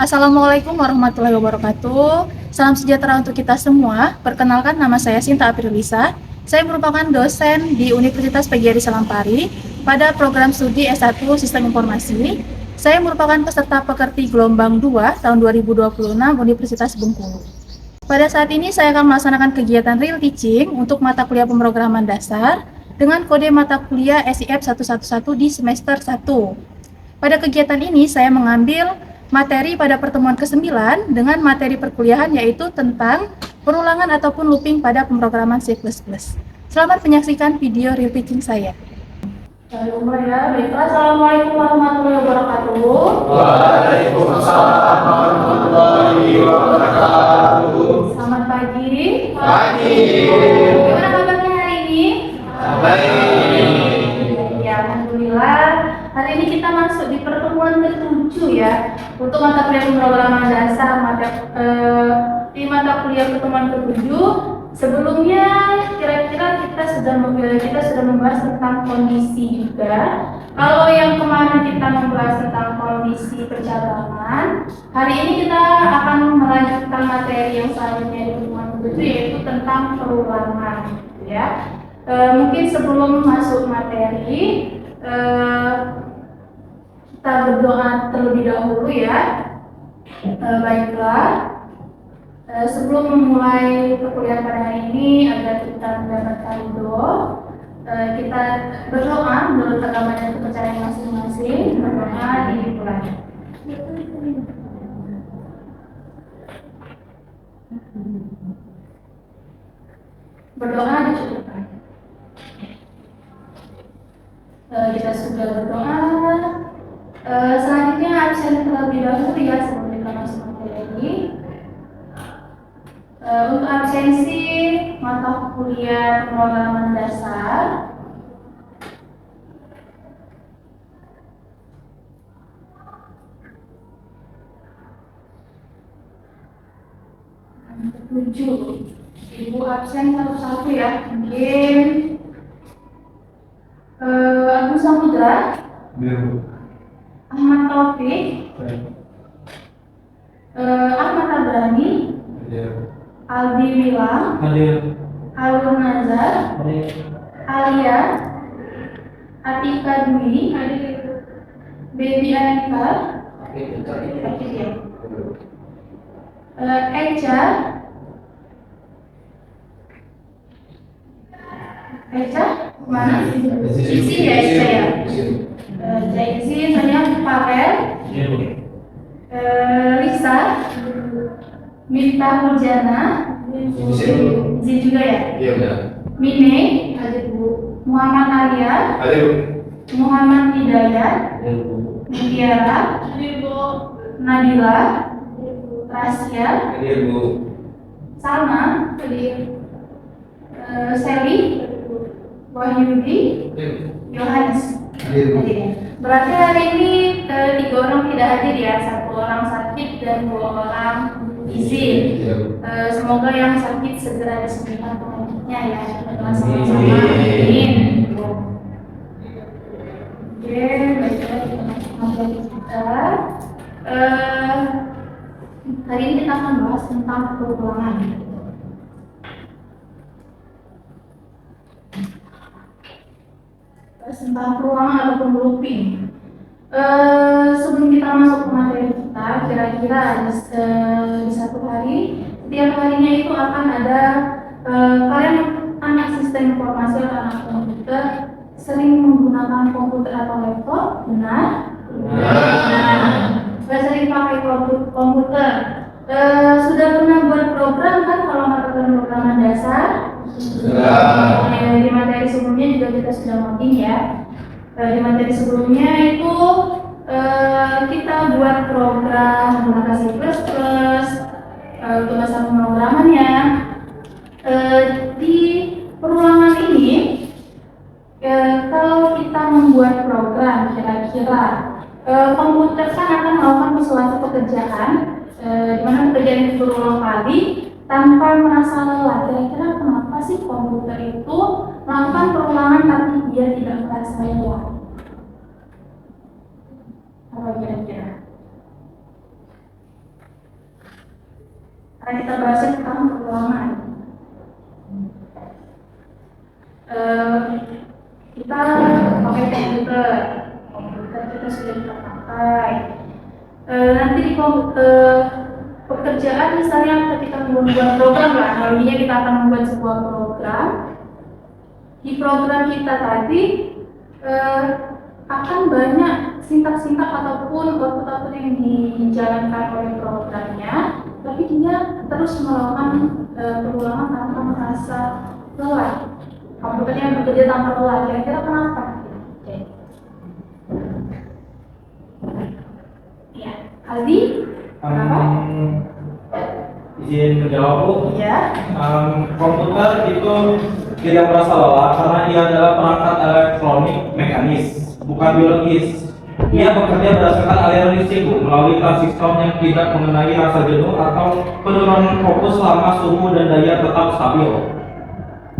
Assalamualaikum warahmatullahi wabarakatuh. Salam sejahtera untuk kita semua. Perkenalkan, nama saya Sinta Aprilisa. Saya merupakan dosen di Universitas PGRI Salampari pada program studi S1 Sistem Informasi. Saya merupakan peserta pekerti gelombang 2 tahun 2026 Universitas Bengkulu. Pada saat ini saya akan melaksanakan kegiatan real teaching untuk mata kuliah pemrograman dasar dengan kode mata kuliah SIF 111 di semester 1. Pada kegiatan ini saya mengambil materi pada pertemuan ke-9 dengan materi perkuliahan yaitu tentang perulangan ataupun looping pada pemrograman C++. Selamat menyaksikan video real teaching saya. Baiklah, Assalamualaikum warahmatullahi wabarakatuh. Waalaikumsalam warahmatullahi wabarakatuh. Selamat pagi. Pagi. Gimana kabarnya hari ini? Baik. Ya, alhamdulillah. Hari ini kita masuk di pertemuan ke-7 ya untuk mata kuliah pemrograman dasar di mata kuliah pertemuan ke-7. Sebelumnya kira-kira kita sudah membahas tentang kondisi juga. Kalau yang kemarin kita membahas tentang kondisi percabangan, hari ini kita akan melanjutkan materi yang selanjutnya di pertemuan ke-7 yaitu tentang perulangan ya. Mungkin sebelum masuk materi kita berdoa terlebih dahulu ya. Baiklah. Sebelum memulai perkuliahan pada hari ini agar kita mendapatkan ridho, kita berdoa menurut agama dan kepercayaan masing-masing. Berdoa dimulai. Berdoa dicukupkan. Kita sudah berdoa. Selanjutnya absen terlebih dahulu ya sebelum kita masuk materi. Untuk absensi mata kuliah pemrograman dasar tujuh, ibu absen satu-satu ya. Mungkin Agus Samudra, Ahmad Taufik, Ahmad Tabrani, Aldi Wilam, Alur Nazar, Alia, Atika Dwi, Baby Anika, Eca, mana? Isi ya Eca ya. Isi, saya Pavel, Lisa, Minta Hurjana, izin juga ya? Iya benar. Mine, Muhammad Arya, Muhammad Hidayat, Mutiara, Nabila, Rasya, Salma, Sally, Wahyudi, Yohanes. Berarti hari ini 3 orang tidak hadir ya, 1 orang sakit dan 2 orang izin. Semoga yang sakit segera disembuhkan penyakitnya ya. Sama-sama. Amin. Oke, baiklah kita masuk materi kita. Hari ini kita akan bahas tentang perulangan. Tentang perulangan ataupun looping. Sebelum kita masuk ke materi kita, kira-kira di satu hari, setiap harinya itu akan ada kalian anak sistem informasi atau anak komputer sering menggunakan komputer atau laptop, benar? Benar. Sering pakai komputer. Sudah pernah buat program kan kalau mata pemrograman dasar? Sudah. Di materi sebelumnya juga kita sudah mapping ya. Di materi sebelumnya itu kita buat program menggunakan C++, untuk bahasa pemrogramannya. Di perulangan ini, kalau kita membuat program, kira-kira komputer kan akan melakukan suatu pekerjaan, di mana pekerjaan itu berulang kali tanpa merasa lelah. Kira-kira kenapa sih komputer itu melakukan perulangan tapi dia tidak merasa lelah? Apa kira-kira? kita bahas tentang perulangan. Kita pakai komputer kita sudah kita pakai. Nanti di pekerjaan misalnya ketika membuat program lah, analoginya kita akan membuat sebuah program. Di program kita tadi akan banyak sintak-sintak ataupun output yang dijalankan oleh programnya, tapi dia terus melakukan perulangan tanpa merasa lelah. Komputernya bekerja tanpa lelah. Kira-kira kenapa? Ya, Aldi, kenapa? Izin menjawab, Bu. Iya. Komputer itu tidak merasa lelah karena ia adalah perangkat elektronik mekanis, bukan biologis. Ia bekerja berdasarkan aliran listrik, Bu, melalui transistor yang tidak mengenai rasa jenuh atau penurunan fokus selama suhu dan daya tetap stabil.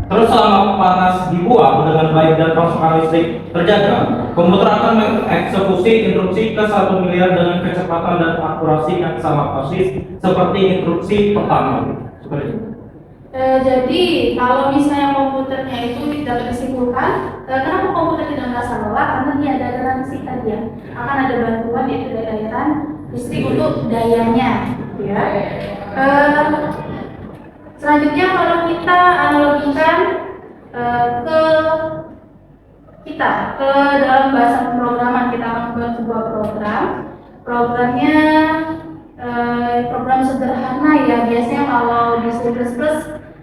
Terus selama panas dibuang dengan baik dan pasokan listrik terjaga, komputer akan mengeksekusi instruksi ke 1 miliar dengan kecepatan dan akurasi yang sama persis seperti instruksi pertama. Seperti itu. Jadi kalau misalnya komputernya itu tidak disimpulkan, kenapa komputer tidak merasa lelah? Karena dia ada aliran listrik tadi ya, akan ada bantuan yaitu dari aliran listrik untuk dayanya, ya. Selanjutnya kalau kita analogikan ke dalam bahasa pemrograman, kita akan membuat sebuah programnya program sederhana ya, biasanya kalau di C++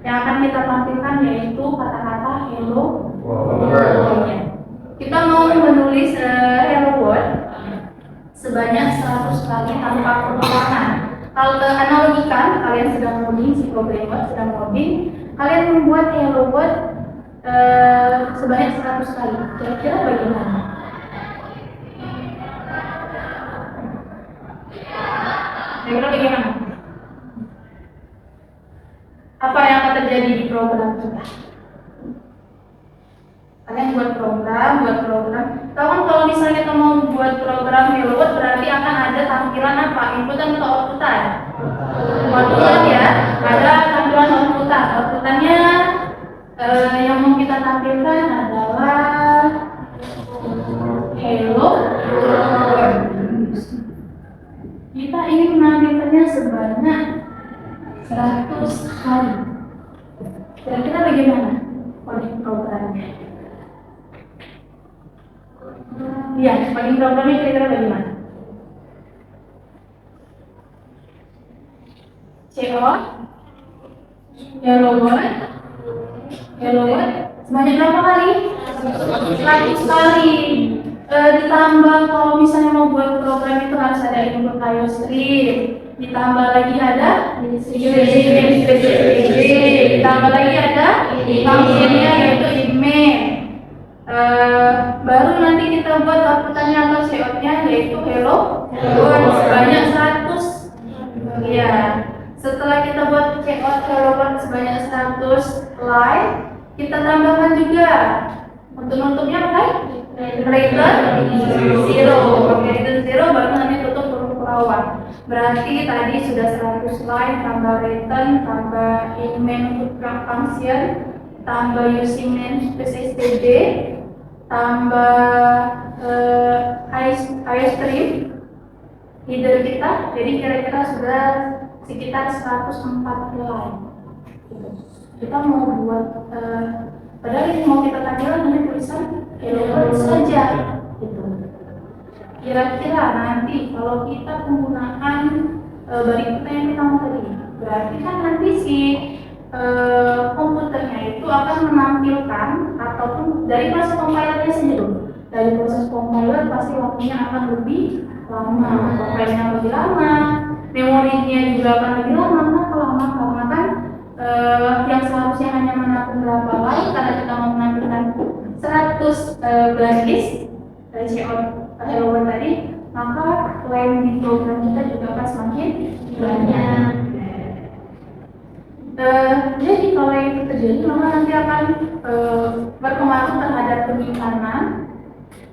yang akan kita tampilkan yaitu kata-kata hello world. Kita mau menulis hello world sebanyak 100 kali tanpa perulangan. Kalau analogikan, kalian sedang coding, si programmer sedang coding, kalian membuat hello world sebanyak 100 kali. Kira-kira bagaimana? Kira-kira bagaimana? Apa yang akan terjadi di program kita? Kalian buat program. Tahu kan kalau misalnya kita mau buat program hello world berarti akan ada tampilan apa? Inputan atau outputan? Outputan ya. Ada tampilan outputan. Outputannya yang mau kita tampilkan adalah hello world. Kita ingin menampilkannya sebanyak 100 kali. Kira-kira bagaimana coding programnya? Iya, coding programnya kira-kira bagaimana? CO, hello world, sebanyak berapa kali? 100 kali. Ditambah kalau misalnya mau buat program itu harus ada input IOStream, ditambah lagi ada ditambah lagi ada functionnya yaitu main. Baru nanti kita buat outputannya atau cout-nya yaitu hello world sebanyak 100. Ya, setelah kita buat cout hello world sebanyak 100 line, kita tambahkan juga untuk nutupnya apa? Return 0. Return 0 baru nanti tutup huruf lawan. Berarti tadi sudah 100 line tambah return, tambah in main untuk function, tambah using namespace std, tambah iostream header kita. Jadi kira-kira sudah sekitar 104 line. Kita mau buat padahal ini mau kita tampilkan nanti tulisan hello world saja gitu. Kira-kira nanti kalau kita menggunakan berikutnya yang kita mau tadi, berarti kan nanti si komputernya itu akan menampilkan ataupun dari proses compilernya saja dulu. Dari proses compiler pasti waktunya akan lebih lama, compilernya lebih lama, memorinya juga akan lebih lama. Kenapa lama? Karena kan yang seharusnya hanya menampung berapa line, karena kita mau menampilkan 100 baris dari hello world tadi, maka line di program kita juga akan semakin banyak. Jadi kalau itu terjadi, maka nanti akan berpengaruh terhadap penyimpanan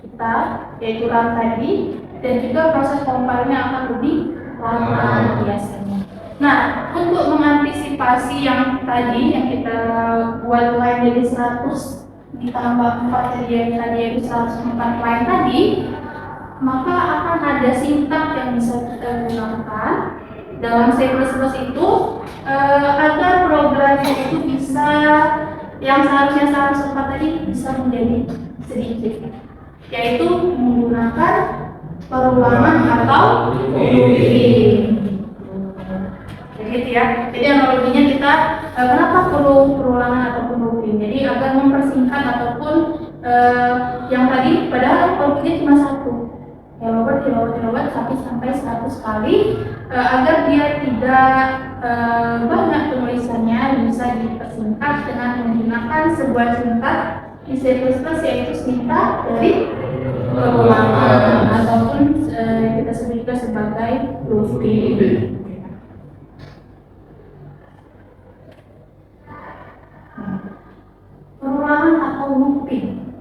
kita, yaitu RAM tadi, dan juga proses compile-nya akan lebih lama biasanya. Nah, untuk mengantisipasi yang tadi yang kita buat line jadi 100 ditambah 4 yang tadi yaitu 104 line tadi, maka akan ada sintak yang bisa kita gunakan dalam C++ itu agar programnya itu bisa yang seharusnya 104 tadi bisa menjadi sedikit, yaitu menggunakan perulangan atau looping. Gitu ya. Jadi analoginya kita kenapa perlu perulangan ataupun looping? Jadi agar mempersingkat ataupun yang tadi padahal loopingnya cuma satu, ya lobat sampai 100 kali agar dia tidak banyak tulisannya, bisa dipersingkat dengan menggunakan sebuah singkat di C++ yaitu singkat dari perulangan ataupun kita sebut juga sebagai looping. Perulangan atau looping.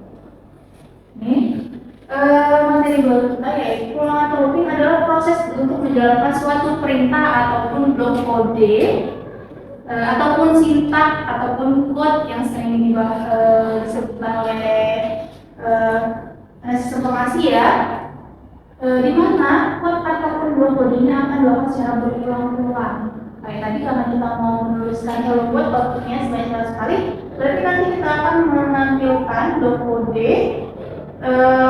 Ini materi baru kita yaitu perulangan atau looping adalah proses untuk menjalankan suatu perintah ataupun blok kode ataupun sintak ataupun code yang sering disebutkan oleh analisis informasi ya, di mana code ataupun blok kodenya akan dilakukan secara berulang-ulang. Kayak tadi karena kita mau menuliskan hello world outputnya sebanyak 100 kali, berarti nanti kita akan menampilkan blok kode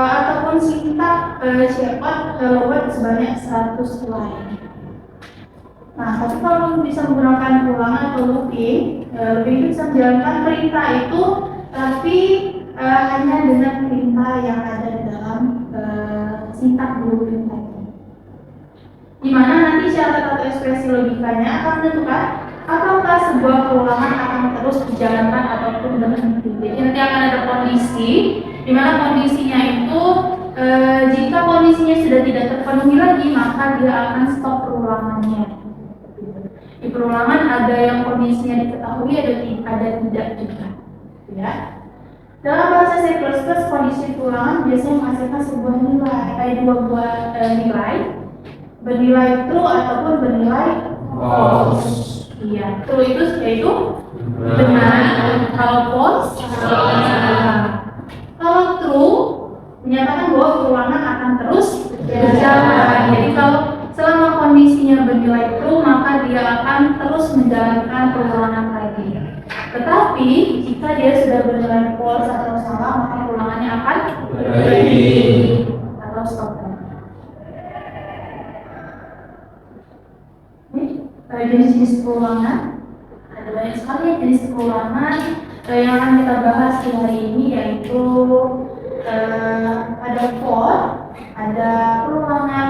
ataupun sintak shepard hello world sebanyak 100 line. Nah, tapi kalau bisa menggunakan perulangan atau looping, looping itu bisa menjalankan perintah itu, tapi hanya dengan perintah yang ada di dalam sintak looping tadi. Di mana nanti syarat atau ekspresi logikanya akan menentukan apakah sebuah perulangan akan terus dijalankan ataupun berhenti. Jadi nanti akan ada kondisi, di mana kondisinya itu jika kondisinya sudah tidak terpenuhi lagi, maka dia akan stop perulangannya. Di perulangan ada yang kondisinya diketahui, ada tidak juga. Ya. Dalam bahasa C++, kondisi perulangan biasanya menghasilkan sebuah nilai, dua buah nilai. Bernilai true ataupun bernilai false. Iya, true itu yaitu benar, kalau false salah. Kalau true menyatakan bahwa perulangan akan terus berjalan. Jadi kalau selama kondisinya bernilai true, maka dia akan terus menjalankan perulangan lagi. Tetapi jika dia sudah bernilai false atau salah, maka perulangannya akan berhenti atau stop. Jenis-jenis perulangan, ada banyak sekali jenis perulangan yang akan kita bahas di hari ini, yaitu ada for, ada perulangan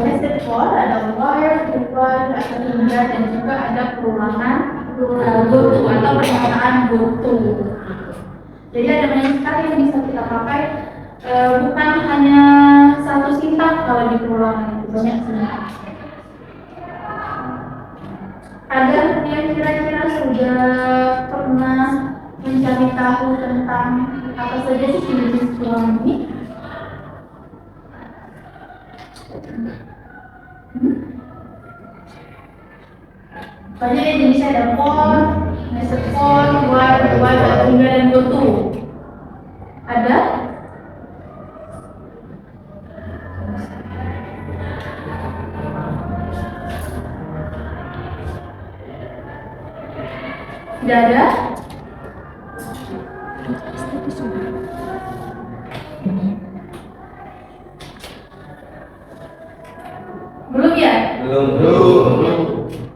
nested for, ada while, ada hingga, dan juga ada perulangan goto atau pernyataan goto. Jadi ada banyak sekali yang bisa kita pakai, bukan hanya satu sintak kalau di perulangan, itu banyak sintak. Ada yang kira-kira sudah pernah mencari tahu tentang apa saja sih jenis perulangan ini? Banyak ya jenisnya, ada for, nested for, while, hingga, dan goto. Ada? Tidak ada? Belum ya? Belum.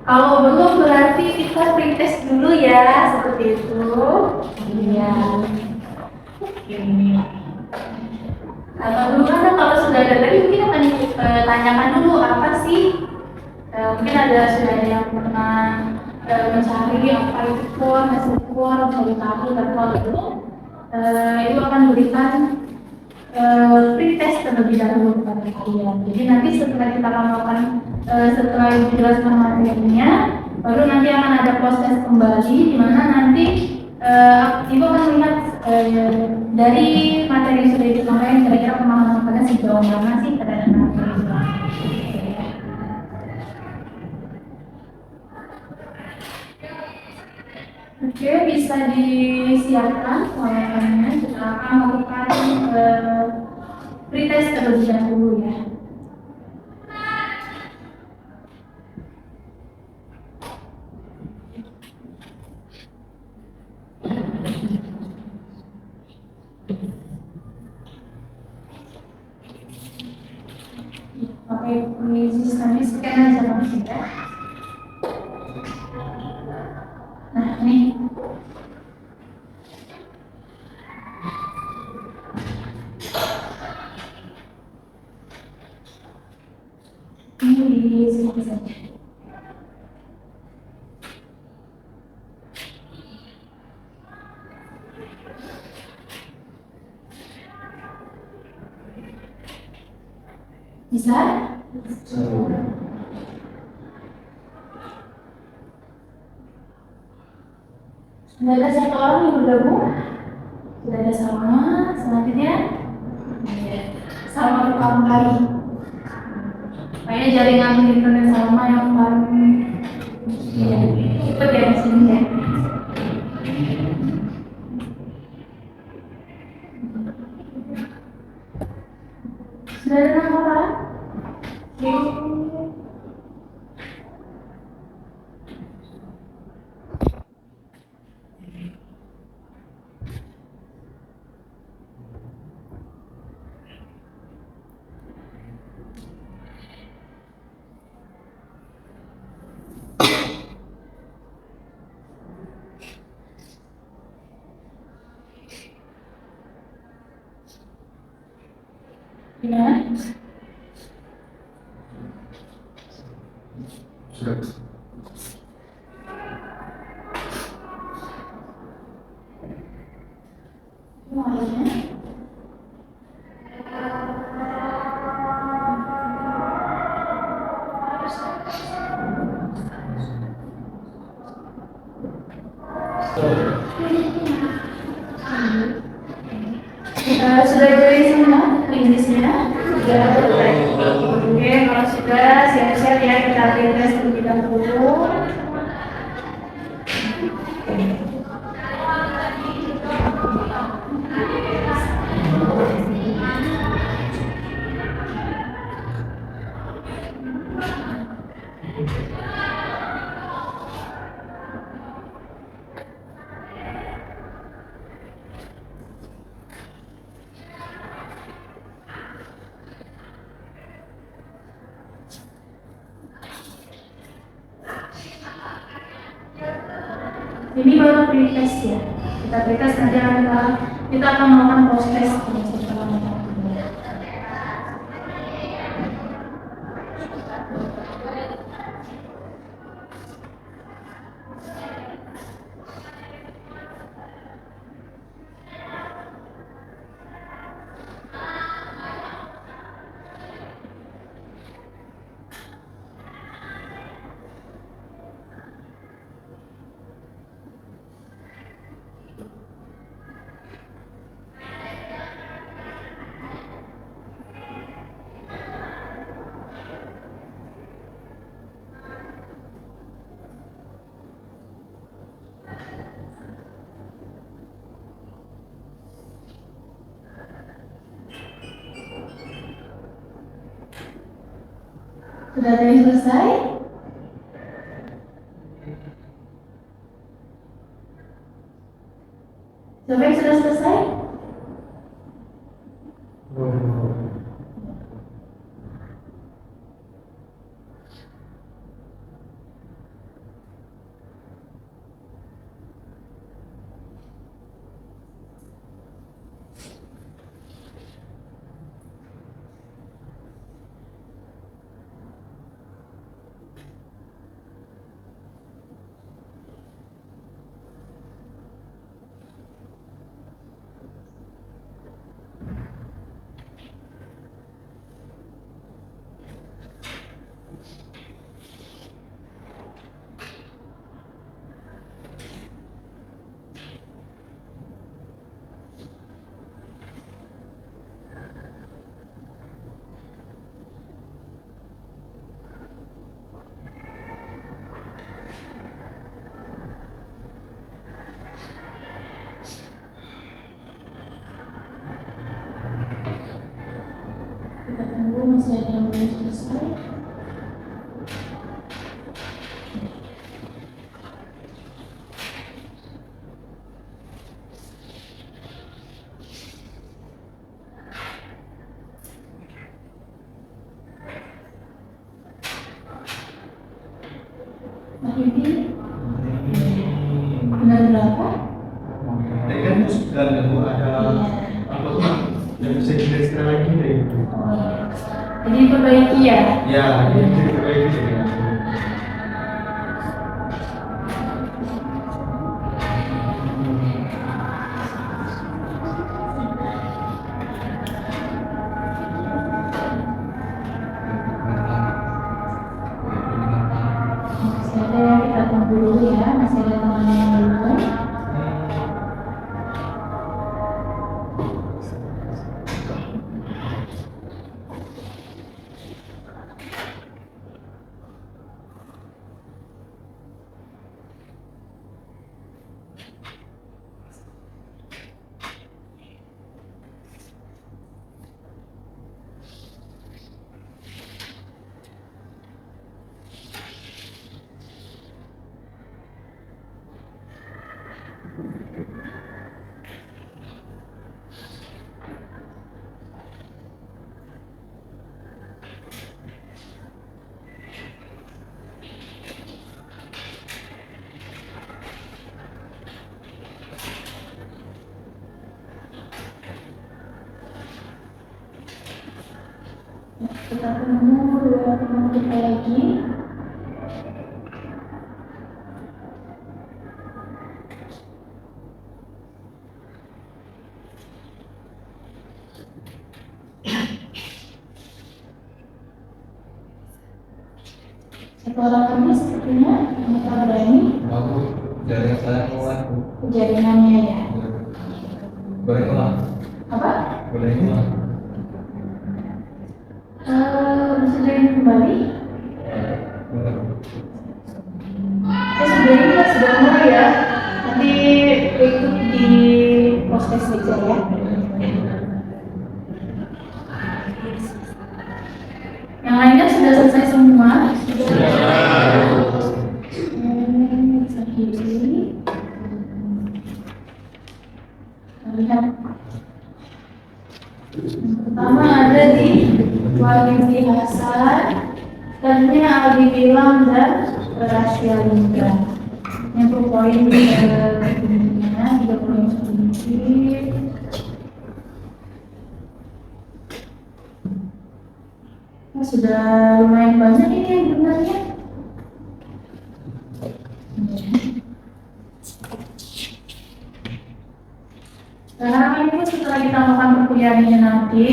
Kalau belum berarti kita pretest dulu ya, seperti itu. Iya. Kalau dulu kan kalau sudah ada tadi mungkin akan tanyakan dulu apa sih? Mungkin sudah ada yang pernah mencari apa itu for, nested for, mencari tahu dan kalau itu akan memberikan pretest terlebih dahulu kepada kalian. Jadi nanti setelah kita melakukan setelah dijelaskan materinya, baru nanti akan ada proses kembali di mana nanti ibu akan melihat dari materi yang sudah disampaikan kira-kira pemahaman kalian sejauh mana sih terhadap materi itu. Oke, bisa disiapkan pengawasannya. Kita akan melakukan pretest terlebih dahulu ya. Pakai sistemnya scan aja langsung ya. Nah, ini di sini saja. Bisa? Sudah ada satu orang yang bergabung? Sudah ada Salma. Selanjutnya, Salma pertama kali. Kayaknya jaringan internet Salma yang paling cepet ya di sini ya. Sudah ada nama orang? Gimana? Sudah. Semuanya. Sudah jadi semua Inggrisnya? Sudah. Oke, kalau sudah siap-siap ya kita tes terlebih dahulu. Ini baru pretest ya. Kita pretest nanti kita akan melakukan post test setelah sudah ada yang selesai? Siapa yang sudah selesai? tunggu, masih ada yang belum selesai. Ini benar berapa? Tadi kan sudah ada apa tuh yang bisa dijelaskan lagi deh. Jadi perbaiki ya. Ya, ini bisa diperbaiki ya. Masih ada ya, kita tunggu dulu ya. Masih ada teman yang belum. Kita tunggu dua teman kita lagi. Satu orang lagi sepertinya mereka berani. Aku jaringan saya keluar. Jaringannya ya. Boleh keluar? Apa? Boleh keluar? Bisa join kembali? Boleh. Sebenarnya sudah mulai ya. Nanti ikut di proses aja ya. Yang lainnya sudah selesai semua. Sendiri. Lihat. Yang pertama ada di Walidi Hasan, selanjutnya Aldi Bilang dan Rahasia Lingga. Yang per poin ininya 30 sedikit. Nah, sudah lumayan banyak ini yang benarnya. Sekarang ini setelah kita melakukan perkuliahan ini nanti,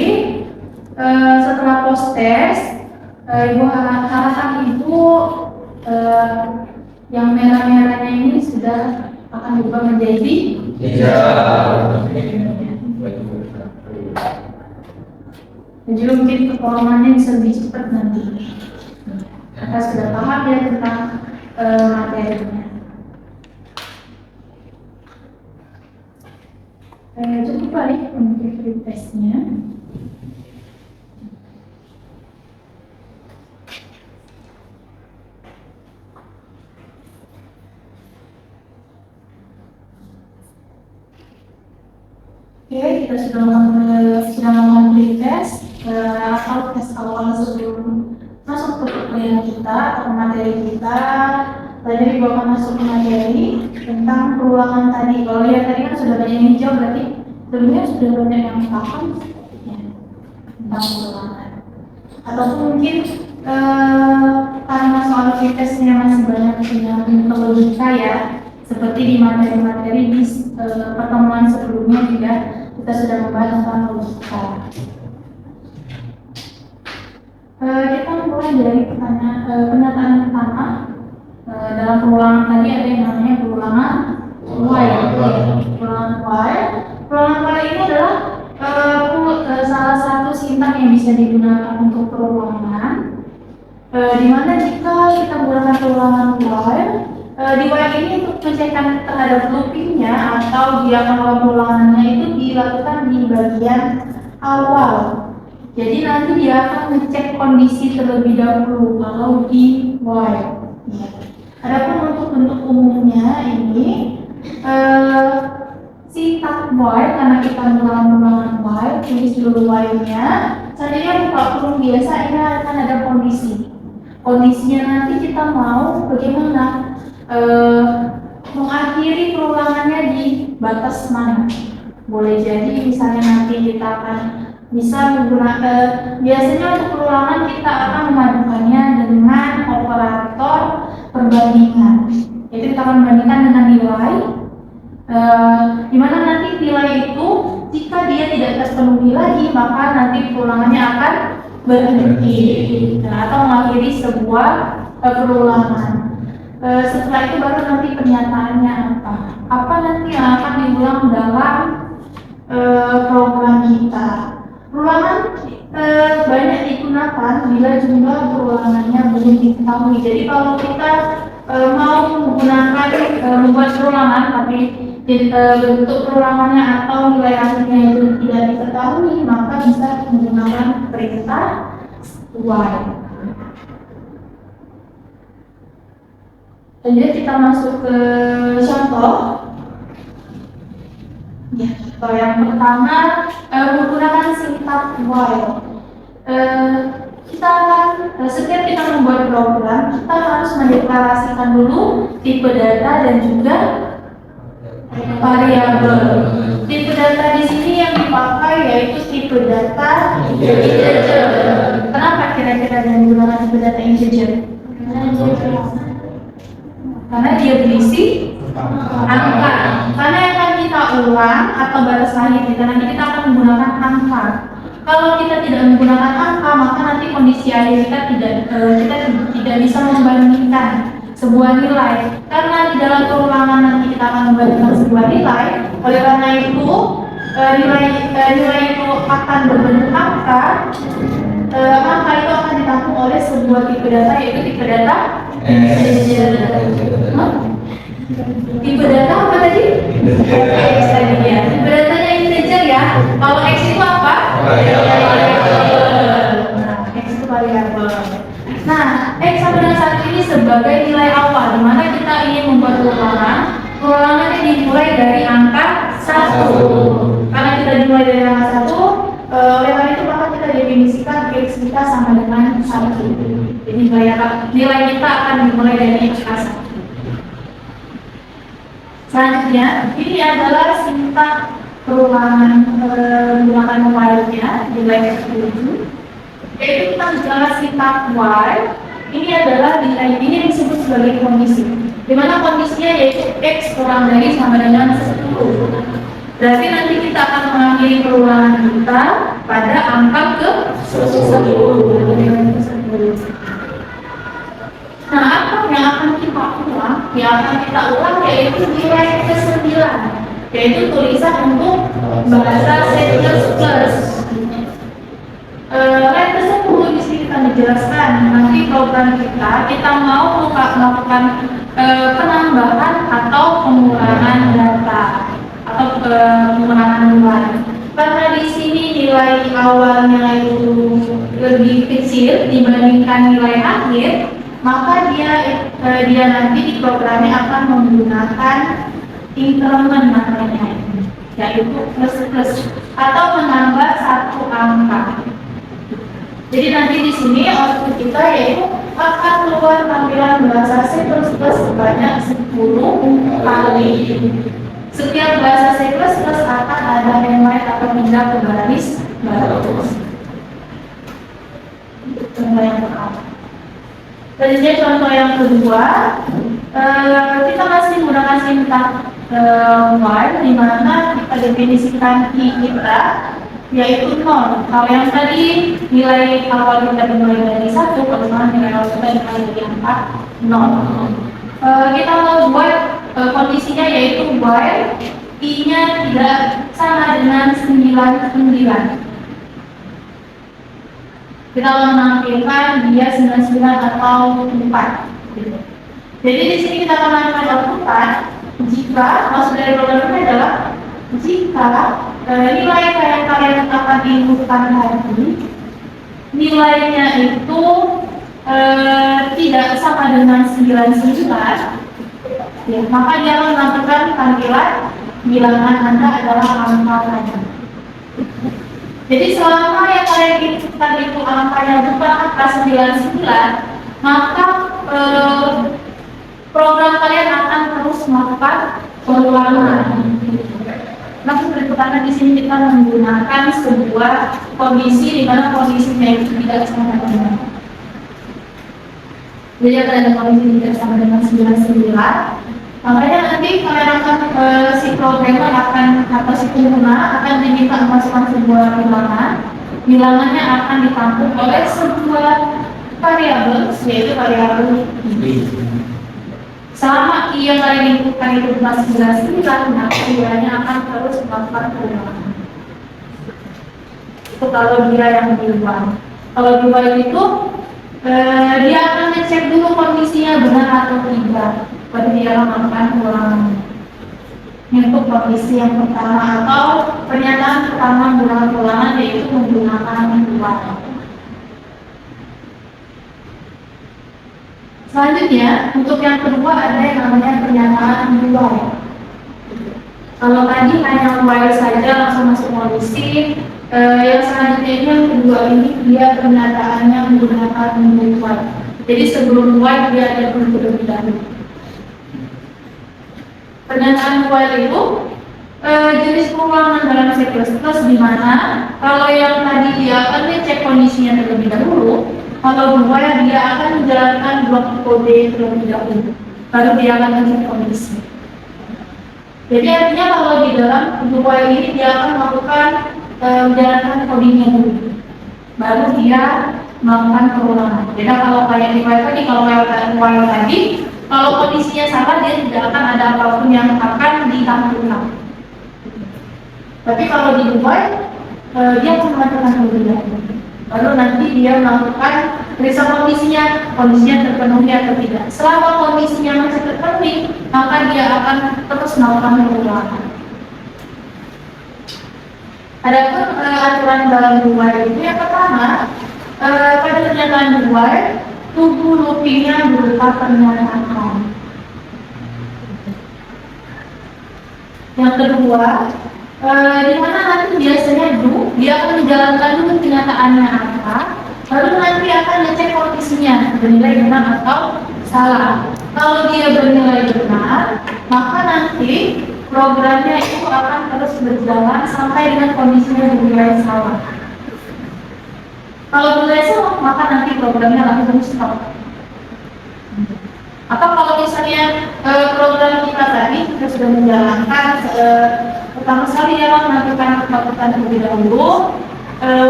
setelah post test, ibu harapkan ibu yang merah-merahnya ini sudah akan berubah menjadi jadi mungkin performanya bisa lebih cepat nanti. Kita sudah paham ya tentang materinya. Cukup baik untuk free testnya. Oke, kita sudah melakukan free test atau tes awal sebelum masuk ke perkuliahan kita atau materi kita. Tadi dibawa masuk ke materi tentang perulangan tadi. Kalau lihat tadi kan sudah banyak yang hijau, berarti sebelumnya sudah banyak yang paham ya, tentang perulangan. Ataupun mungkin karena soal free testnya masih banyak yang perlu logika ya, seperti di materi-materi di pertemuan sebelumnya juga kita sudah membahas tentang logika. Kita mulai dari penataan pertama. Dalam perulangan tadi ada yang namanya perulangan while. Perulangan while. Perulangan while ini adalah salah satu sintaks yang bisa digunakan untuk perulangan. Di mana jika kita menggunakan perulangan while, di while ini untuk mencekkan terhadap loopingnya atau dia melakukan perulangannya itu dilakukan di bagian awal. Jadi nanti dia akan ngecek kondisi terlebih dahulu kalau di while. Ya. Adapun untuk bentuk umumnya ini singkat while, karena kita mengulang-ulangan while, tulis dulu while-nya. Selanjutnya buka kurung biasa, ini akan ada kondisi. Kondisinya nanti kita mau bagaimana mengakhiri perulangannya di batas mana. Boleh jadi misalnya nanti kita akan bisa menggunakan, biasanya untuk perulangan kita akan memadukannya dengan operator perbandingan. Jadi kita akan membandingkan dengan nilai, di mana nanti nilai itu jika dia tidak terpenuhi lagi, maka nanti perulangannya akan berhenti, atau mengakhiri sebuah perulangan. Setelah itu baru nanti pernyataannya apa nanti yang akan diulang dalam program kita. Perulangan banyak digunakan bila jumlah perulangannya belum diketahui. Jadi kalau kita mau menggunakan membuat perulangan tapi bentuk perulangannya atau nilai akhirnya itu tidak diketahui, maka bisa menggunakan perintah while. Jadi kita masuk ke contoh. Ya, contoh yang pertama menggunakan singkat while. Kita akan setiap kita membuat program, kita harus mendeklarasikan dulu tipe data dan juga variabel. Tipe data di sini yang dipakai yaitu tipe data integer. Kenapa kira-kira dan menggunakan tipe data integer? Karena dia berisi angka. Karena yang akan kita ulang atau batas akhir kita nanti kita akan menggunakan angka. Kalau kita tidak menggunakan angka, maka nanti kondisi akhir kita tidak bisa membandingkan sebuah nilai. Karena di dalam perulangan nanti kita akan membandingkan sebuah nilai. Oleh karena itu nilai itu akan berbentuk angka. Angka itu akan ditampung oleh sebuah tipe data, yaitu tipe data integer. Tipe data apa tadi? X tadi ya. Tipe datanya integer ya. Kalau X itu apa? Nah, X itu variabel. Nah, X sampai dengan saat ini sebagai nilai awal, di mana kita ingin membuat perulangan. Perulangannya dimulai dari angka 1. Karena kita dimulai dari angka 1, oleh karena itu maka kita definisikan X kita sama dengan 1. Jadi nilai kita akan dimulai dari angka 1. Selanjutnya, ini adalah singkat perulangan menggunakan while-nya di line 7. Yaitu kita bicara singkat while. Ini adalah nilai ini yang disebut sebagai kondisi. Di mana kondisinya yaitu X kurang dari sama dengan 10. Berarti nanti kita akan mengakhiri perulangan kita pada angka ke 10. Nah, apa yang akan kita ulang? Yang akan kita ulang yaitu nilai ke-9, yaitu tulisan untuk bahasa C++. Line ke-10 di sini kita dijelaskan nanti program kita mau melakukan penambahan atau pengurangan data atau pengurangan nilai. Karena di sini nilai awalnya itu lebih kecil dibandingkan nilai akhir, maka dia nanti di programnya akan menggunakan increment namanya, yaitu plus atau menambah satu angka. Jadi nanti di sini output kita yaitu akan keluar tampilan bahasa C++ sebanyak 10 kali. Setiap bahasa C++ akan ada line atau pindah ke baris baru. Contoh yang pertama. Selanjutnya contoh yang kedua, kita masih menggunakan singkat while, di mana kita definisikan I kita yaitu 0. Kalau yang tadi nilai awal kita dimulai dari 1, kalau sekarang nilai awal kita dimulai dari angka 0. Kita mau buat kondisinya yaitu while I-nya tidak sama dengan 99. Kita akan menampilkan dia 99 atau 4. Jadi di sini kita akan melakukan output jika maksud dari program ini adalah jika nilai yang kalian akan inputkan tadi nilainya itu tidak sama dengan 99, ya, maka dia akan melakukan panggilan bilangan Anda adalah angka saja. Jadi selama yang kalian inputkan itu angkanya bukan angka 99, maka program kalian akan terus melakukan pengulangan. Nah, pertama di sini kita menggunakan sebuah kondisi di mana kondisinya itu tidak sama dengan. Jadi ada kondisi tidak sama dengan 99. Makanya nanti kalian akan si programmer akan atau si pengguna akan diminta memasukkan sebuah bilangan. Bilangannya akan ditampung oleh sebuah variabel, yaitu variabel I. Selama I yang kalian inputkan itu masih 99, maka ianya akan terus melakukan pengulangan. Itu kalau dia yang di luar. Kalau di luar itu dia akan ngecek dulu kondisinya benar atau tidak. Baru dia akan melakukan pengulangan. Untuk kondisi yang pertama atau pernyataan pertama menggunakan pengulangan yaitu menggunakan luar. Selanjutnya, untuk yang kedua ada yang namanya pernyataan luar. Kalau tadi hanya while saja langsung masuk kondisi, yang selanjutnya ini yang kedua ini dia pernyataannya menggunakan while. Jadi sebelum while dia ada terlebih dahulu. Pernyataan while itu jenis pengulangan dalam C++ di mana kalau yang tadi dia akan ngecek kondisinya terlebih dahulu. Kalau while dia akan menjalankan blok kode terlebih dahulu, baru dia akan mengecek kondisi. Jadi artinya kalau di dalam while ini dia akan melakukan menjalankan codingnya dulu, baru dia melakukan pengulangan. Jadi kalau kayak di while tadi, while tadi, kalau kondisinya salah dia tidak akan ada apapun yang akan ditampilkan. Tapi kalau di while dia akan melakukan terlebih dahulu. Lalu nanti dia melakukan periksa kondisinya terpenuhi atau tidak. Selama kondisinya masih terpenuhi, maka dia akan terus melakukan pengulangan. Adapun aturan dalam while itu yang pertama, pada pernyataan while, tubuh loopingnya berupa pernyataan. Yang kedua, di mana nanti biasanya dia akan menjalankan dulu kenyataannya apa, baru nanti akan ngecek kondisinya bernilai benar atau salah. Kalau dia bernilai benar, maka nanti programnya itu akan terus berjalan sampai dengan kondisinya bernilai salah. Kalau bernilai salah, maka nanti programnya langsung stop. Atau kalau misalnya program kita tadi kita sudah menjalankan pertama sekali dia melakukan terlebih dahulu,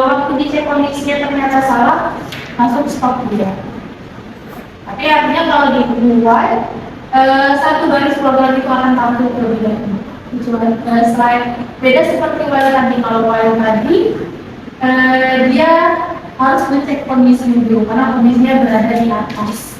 waktu dicek kondisinya ternyata salah, langsung stop dia. Tapi artinya kalau di while satu baris program itu akan tampil terlebih dahulu. Selain beda seperti while tadi, kalau while tadi dia harus ngecek kondisi dulu karena kondisinya berada di atas.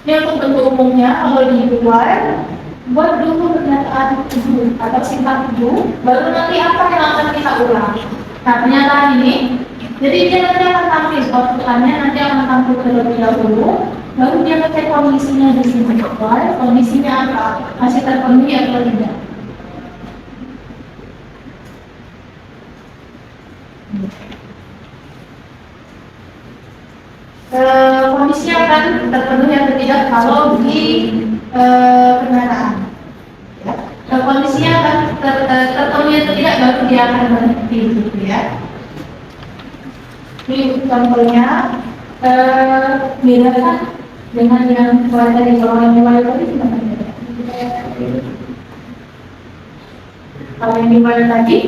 Ini untuk bentuk umumnya, kalau di while buat dulu pernyataan dulu atau singkat dulu, baru nanti apa yang akan kita ulang. Nah, pernyataan ini, jadi dia nanti akan tampil, output-nya nanti akan tampil terlebih dahulu, baru dia ngecek kondisinya di sini. While kondisinya apa? Masih terpenuhi atau tidak? Kondisinya akan terpenuhi atau tidak kalau di pernyataan. Ya. Kondisinya akan terpenuhi atau tidak baru dia akan berhenti gitu ya. Ini contohnya bedakan dengan yang tadi, kalau yang while tadi gimana? Kalau yang while tadi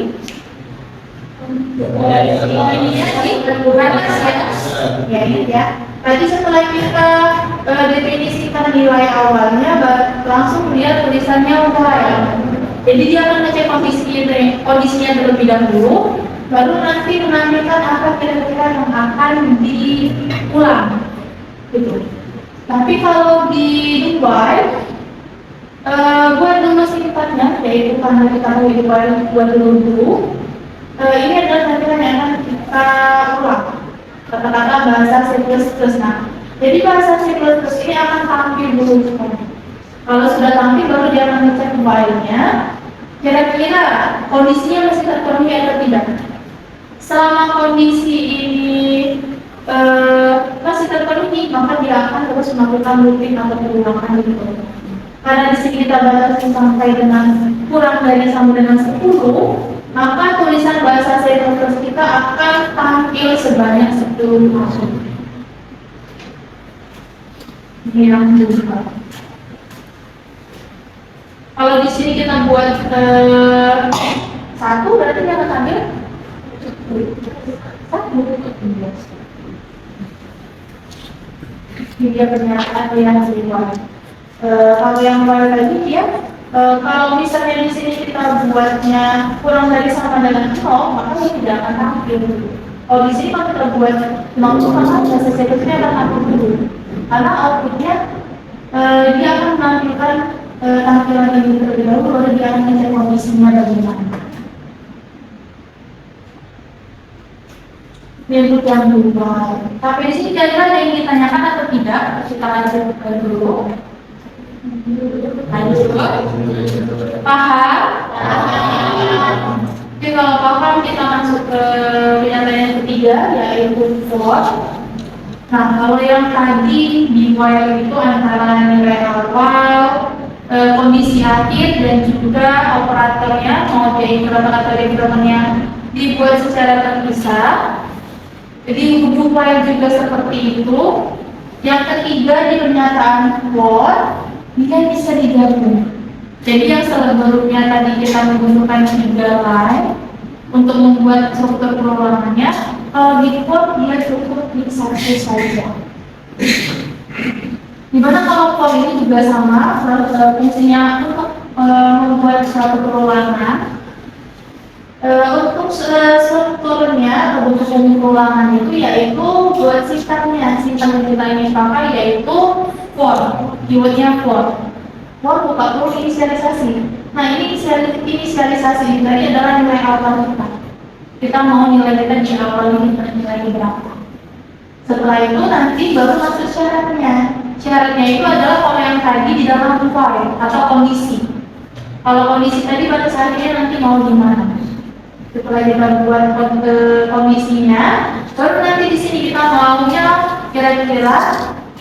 ya ini ya. Tadi setelah kita definisikan nilai awalnya, langsung lihat tulisannya while. Jadi dia akan ngecek kondisinya terlebih dahulu, baru nanti menanyakan apa kira-kira yang akan diulang. Gitu. Tapi kalau di while, buat dulu singkatnya, yaitu karena kita mau while buat dulu. Ini adalah tampilan yang akan kita ulang. Kata-kata bahasa C++. Nah, jadi bahasa C++ ini akan tampil dulu. Kalau sudah tampil baru dia akan ngecek filenya. Kira-kira kondisinya masih terpenuhi atau tidak? Selama kondisi ini masih terpenuhi, maka dia akan terus melakukan rutin atau pengulangan gitu. Karena di sini kita batasi sampai dengan kurang dari sama dengan 10, maka tulisan bahasa C++ kita akan tampil sebanyak 10 kali. Ini yang kedua. Kalau di sini kita buat 1, berarti dia akan tampil 1. Ini dia pernyataan yang kedua. Kalau yang baru tadi ya, kalau misalnya di sini kita buatnya kurang dari sama dengan 0, maka dia tidak akan tampil. Kalau di sini kalau kita buat 0, maka bahasa C++-nya akan tampil dulu. Karena outputnya dia akan menampilkan tampilan ini terlebih dahulu, baru dia akan ngecek kondisinya bagaimana. Ini untuk yang kedua. Tapi di sini kira-kira ada yang ditanyakan atau tidak? Kita lanjutkan dulu. Paham? Oke, kalau paham kita masuk ke pernyataan yang ketiga, yaitu for. Nah, kalau yang tadi di while itu antara nilai awal, kondisi akhir, dan juga operatornya mau dia increment atau decrementnya dibuat secara terpisah. Jadi huruf while juga seperti itu. Yang ketiga di pernyataan for, dia bisa digabung. Jadi yang sebelumnya tadi kita menggunakan 3 line untuk membuat struktur perulangannya, kalau di for dia cukup di 1 saja. Dimana kalau for ini juga sama, fungsinya untuk membuat suatu perulangan. Untuk strukturnya atau bentuk perulangan itu yaitu buat sistemnya, sistem yang kita ingin pakai yaitu for, keywordnya for. For buka perlu inisialisasi. Nah, ini inisialisasi ini tadi adalah nilai awal kita. Kita mau nilai kita di awal ini nilai berapa. Setelah itu nanti baru masuk syaratnya. Syaratnya itu adalah kalau yang tadi di dalam while atau kondisi. Kalau kondisi tadi pada saat ini nanti mau gimana? Setelah kita buat kondisinya, baru nanti di sini kita maunya kira-kira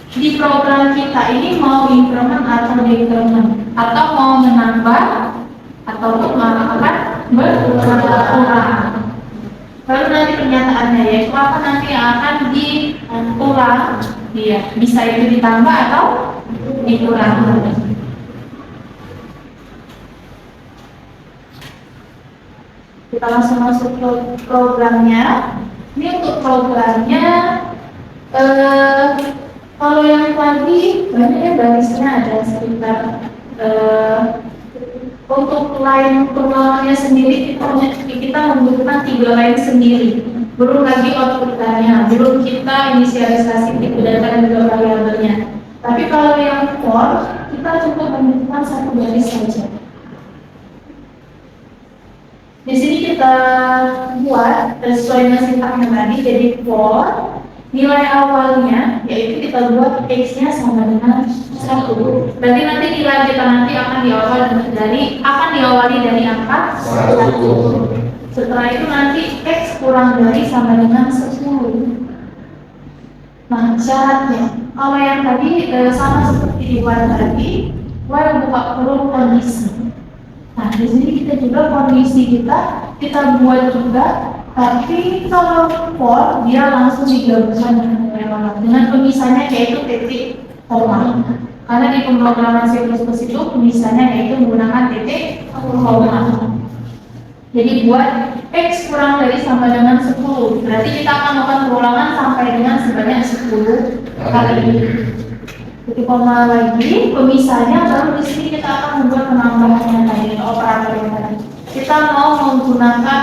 di program kita ini mau increment atau decrement, atau mau menambah atau akan berkurang. Baru nanti pernyataannya yaitu apa nanti yang akan diulang, dia bisa itu ditambah atau dikurang. Kita langsung masuk ke programnya. Ini untuk programnya, kalau yang tadi banyak ya barisnya ada sekitar untuk line pengulangannya sendiri kita membutuhkan 3 line sendiri. Belum lagi outputnya, belum kita inisialisasi tipe data dan juga variabelnya. Tapi kalau yang for kita cukup membutuhkan 1 baris saja. Di sini kita buat sesuai dengan sintaknya tadi, jadi for nilai awalnya yaitu kita buat x-nya sama dengan 1. Berarti nanti nilai kita nanti akan diawali dari angka 1. Setelah itu nanti x kurang dari sama dengan 10. Nah, syaratnya kalau yang tadi sama seperti di while tadi, while buka kurung kondisi. Nah, di sini kita juga kondisi kita buat juga, tapi kalau for dia langsung digabungkan dengan pemisahnya yaitu titik koma. Karena di pemrograman C++ itu pemisahnya yaitu menggunakan titik koma. Jadi buat x kurang dari sama dengan 10. Berarti kita akan melakukan perulangan sampai dengan sebanyak 10 kali. Titik koma lagi, pemisahnya baru di sini kita akan membuat penambahannya tadi, operatornya tadi. Kita mau menggunakan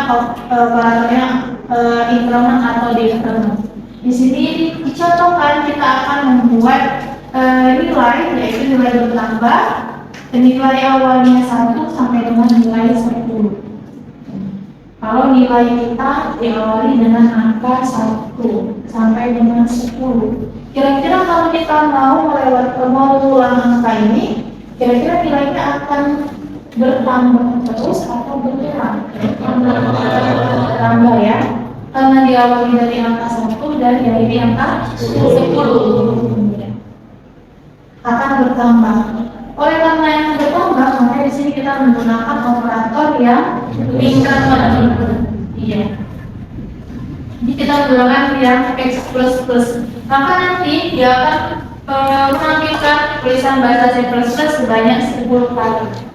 operatornya increment atau decrement. Di sini dicontohkan kita akan membuat nilai, yaitu nilai bertambah, dan nilai awalnya 1 sampai dengan nilai 10. Kalau nilai kita diawali dengan angka 1 sampai dengan 10. Kira-kira kalau kita mau ulang angka ini, kira-kira nilainya akan bertambah terus atau berkurang? Bertambah ya. Karena diawali dari angka 1 dan diakhiri angka 10. Akan bertambah. Oleh karena yang bertambah, maka di sini kita menggunakan operator yang lingkaran. Iya. Jadi kita menggunakan yang x plus plus. Maka nanti dia akan menampilkan tulisan bahasa C++ sebanyak 10 kali.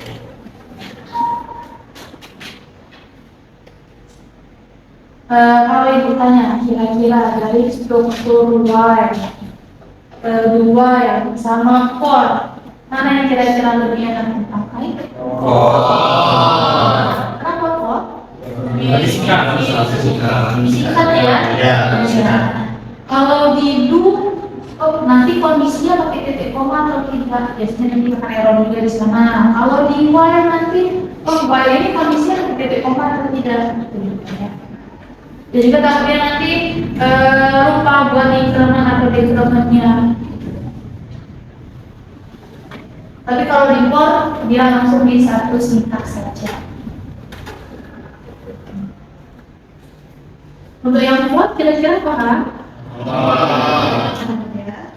Kalau ibu tanya, kira-kira dari struktur Y, 2 yang sama for, mana yang kira-kira lebih enak dipakai? Kenapa for? Disingkat ya? Ya. Kalau di do, nanti kondisinya pakai titik koma atau tidak? Biasanya nanti akan error juga di sana. Kalau di while nanti, while ini kondisinya pakai titik koma atau tidak? Jadi takutnya nanti lupa buat increment atau decrementnya. Tapi kalau di for, dia langsung di satu sintaks saja. Untuk yang for, kira-kira paham? Ya.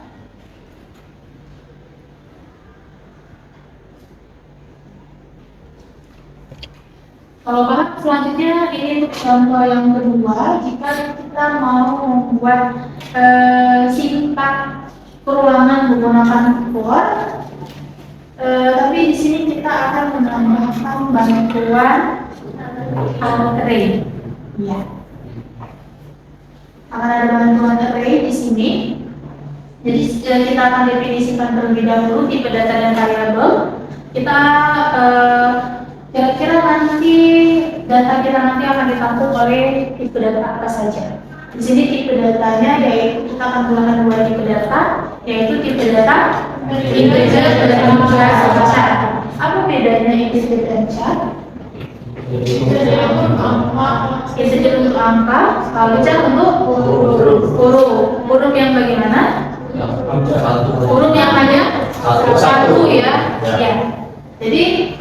Kalau paham, selanjutnya ini contoh yang kedua. Jika kita mau membuat sintaks perulangan menggunakan for, tapi di sini kita akan menambahkan bantuan array. Ya. Akan ada bantuan array di sini. Jadi kita akan definisikan terlebih dahulu tipe data dan variabel. Kita kira-kira nanti data kita nanti akan ditampung oleh tipe data apa saja. Di sini tipe datanya yaitu kita akan menggunakan dua tipe data, yaitu tipe data integer dan char. Apa bedanya integer dan char? Integer untuk angka, kalau char untuk huruf. Huruf yang bagaimana? Huruf yang hanya satu ya. Ya. Jadi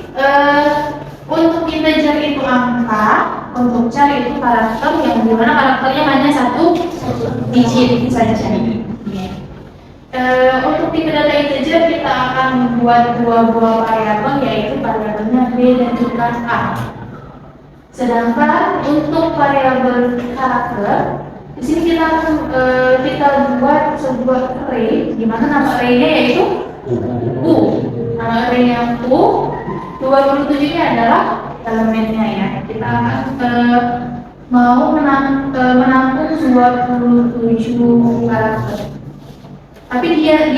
untuk integer itu angka, untuk char itu karakter yang dimana karakternya hanya satu digit saja. Untuk tipe data integer kita akan membuat dua buah variabel, yaitu variabelnya b dan juga a. Sedangkan untuk variabel karakter, di sini kita buat sebuah array, di mana nama array-nya yaitu u. Nama array-nya u. 27-nya adalah elemennya ya. Kita akan mau menampung 27 karakter. Tapi dia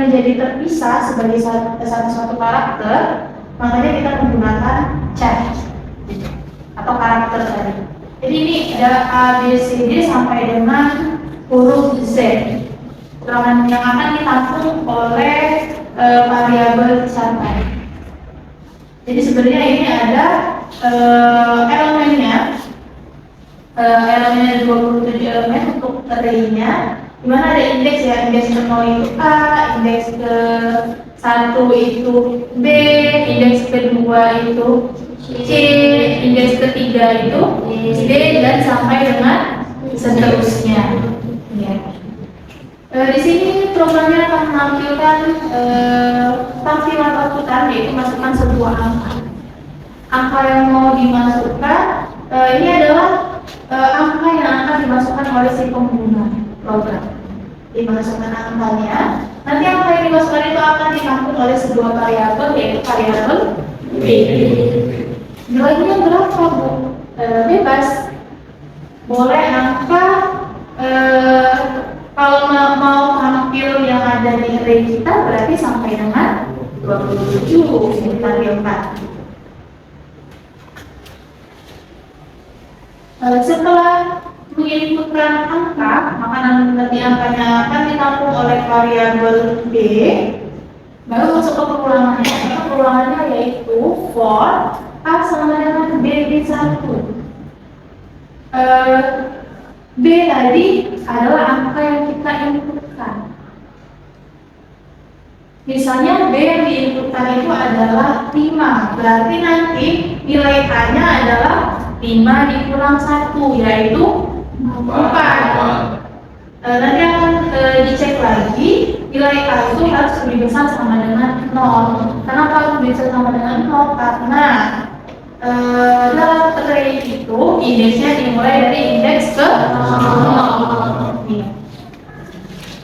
menjadi terpisah sebagai satu karakter, makanya kita menggunakan char atau karakter tadi. Jadi ini ada A, B, C, D sampai dengan huruf Z. Keterangan yang akan ditampung oleh variabel char tadi. Jadi sebenarnya ini ada elemennya 27 elemen untuk array-nya, dimana ada indeks ya, indeks ke 0 itu A, indeks ke 1 itu B, indeks kedua itu C, indeks ketiga itu D, dan sampai dengan seterusnya. Ya. Di sini programnya akan menampilkan tampilan outputan, yaitu masukkan sebuah angka. Angka yang mau dimasukkan ini adalah angka yang akan dimasukkan oleh si pengguna program. Dimasukkan angkanya. Nanti angka yang dimasukkan itu akan ditampung oleh sebuah variabel, yaitu variabel b. Nilainya berapa, Bu? Bebas. Boleh angka kalau mau tampil yang ada di array kita berarti sampai dengan 27 yang ditampilkan. Setelah menginputkan angka, maka nanti angkanya akan ditampung oleh variabel b. Baru masuk ke perulangannya. Perulangannya yaitu for a sama dengan b1. eh, B tadi adalah angka yang kita inputkan. Misalnya B yang diinputkan itu adalah 5, berarti nanti nilai A-nya adalah 5 dikurang 1, yaitu 4. Nanti akan dicek lagi nilai A itu harus lebih besar sama dengan 0. Kenapa harus lebih besar sama dengan 0? Karena dalam array itu indeksnya dimulai dari indeks ke 0.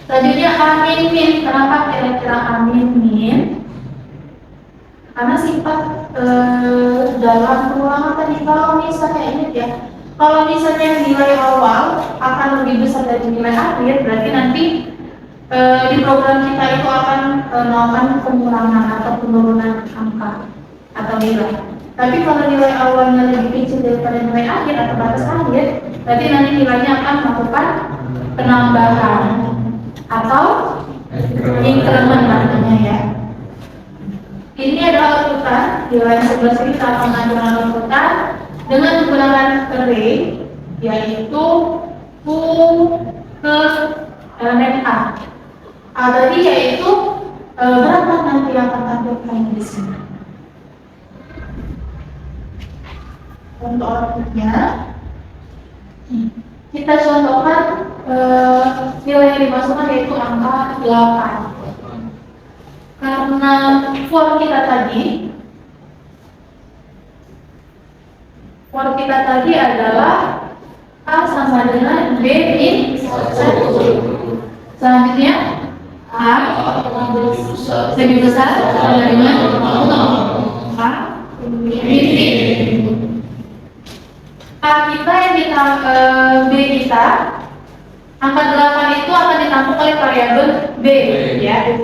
Selanjutnya A-min. Kenapa kira-kira A-min? Karena sifat dalam perulangan tadi, kalau misalnya ingat ya, kalau misalnya nilai awal akan lebih besar dari nilai akhir, berarti nanti di program kita itu akan melakukan pengurangan atau penurunan angka atau nilai. Tapi kalau nilai awalnya lebih kecil daripada nilai akhir atau batas akhir, berarti nanti nilainya akan melakukan penambahan atau increment namanya ya. Ini adalah urutan di line 11 ini kita akan mengajukan urutan dengan menggunakan array, yaitu U ke elemen A. A tadi yaitu berapa nanti yang akan tampilkan di sini. Untuk outputnya, kita contohkan nilai yang dimasukkan yaitu angka 8. Karena for kita tadi adalah A sama dengan B min 1. Selanjutnya A lebih besar sama dengan A min. A kita yang B kita, angka 8 itu akan ditampung oleh variabel B ya.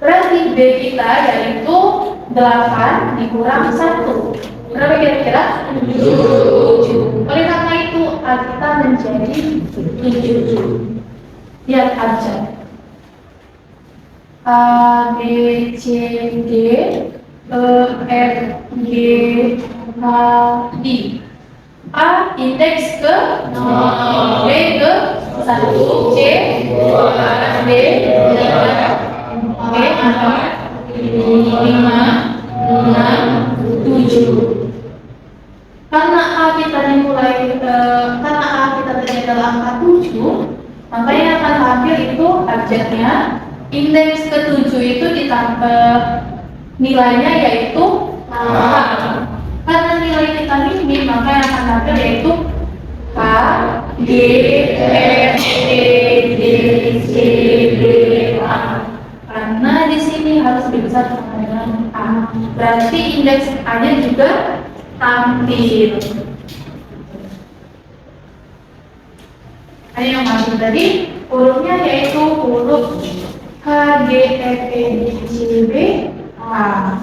Berarti B kita yaitu 8 dikurang 1. Berapa kira-kira? 7. Oleh karena itu A kita menjadi 7. Lihat aja. A, B, C, D, E, F, G, H, I. A indeks ke 0, B ke 1, C 2, D 3, E 4, 5, 6, 7. Karena A kita tadi adalah angka 7, maka yang akan tampil itu abjadnya. Indeks ke 7 itu ditambah nilainya yaitu A. Karena nilai kita minim, maka yang akan tampil yaitu H, G, F, E, D, C, D, A. Karena di sini harus lebih besar sama dengan A. Berarti indeks A-nya juga tampil. Ada yang masuk tadi, hurufnya yaitu huruf H, G, F, E, D, C, B, A.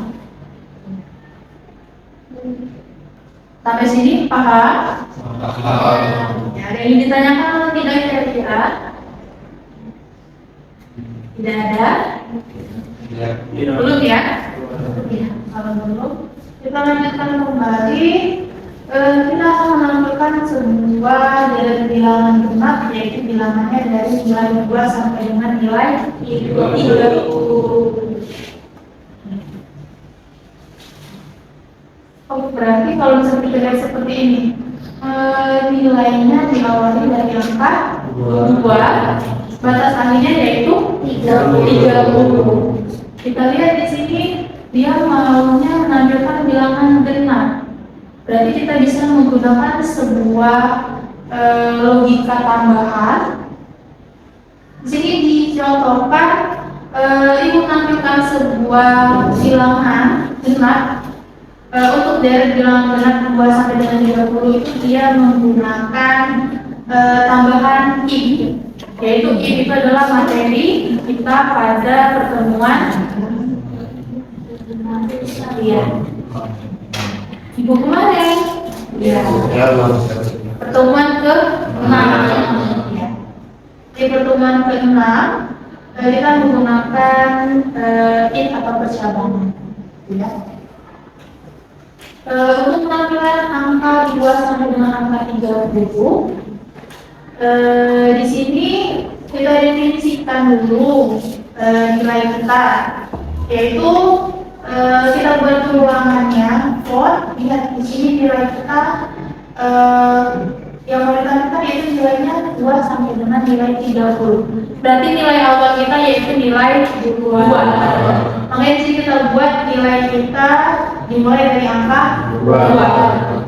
Sampai sini paham? Paham. Ya, ada yang ditanyakan atau tidak kira-kira? Tidak ada? Belum ya? Ya, kalau belum, kita lanjutkan kembali. Kita akan menampilkan sebuah dari bilangan genap, yaitu bilangannya dari nilai 2 sampai dengan nilai 30. Oh, berarti kalau misalnya kita lihat seperti ini, nilainya diawali dari angka 2, batas akhirnya yaitu 30. Kita lihat di sini dia maunya menampilkan bilangan genap. Berarti kita bisa menggunakan sebuah logika tambahan. Di sini dicontohkan ibu menampilkan sebuah bilangan genap. Untuk dari bilangan genap 2 sampai dengan 30 itu dia menggunakan tambahan I, yaitu I itu adalah materi kita pada pertemuan Ibu kemarin ya. Pertemuan ke-6 ya. Di pertemuan ke-6 kita menggunakan if atau percabangan ya. Untuk penampilan angka 2 sampai dengan angka 30. Di sini kita definisikan dulu nilai kita, yaitu kita buat perulangannya. Lihat di sini nilai kita yang mau ditentukan yaitu nilainya 2 sampai dengan nilai 30. Berarti nilai awal kita yaitu nilai 2. Makanya di sini kita buat nilai kita dimulai dari angka 2.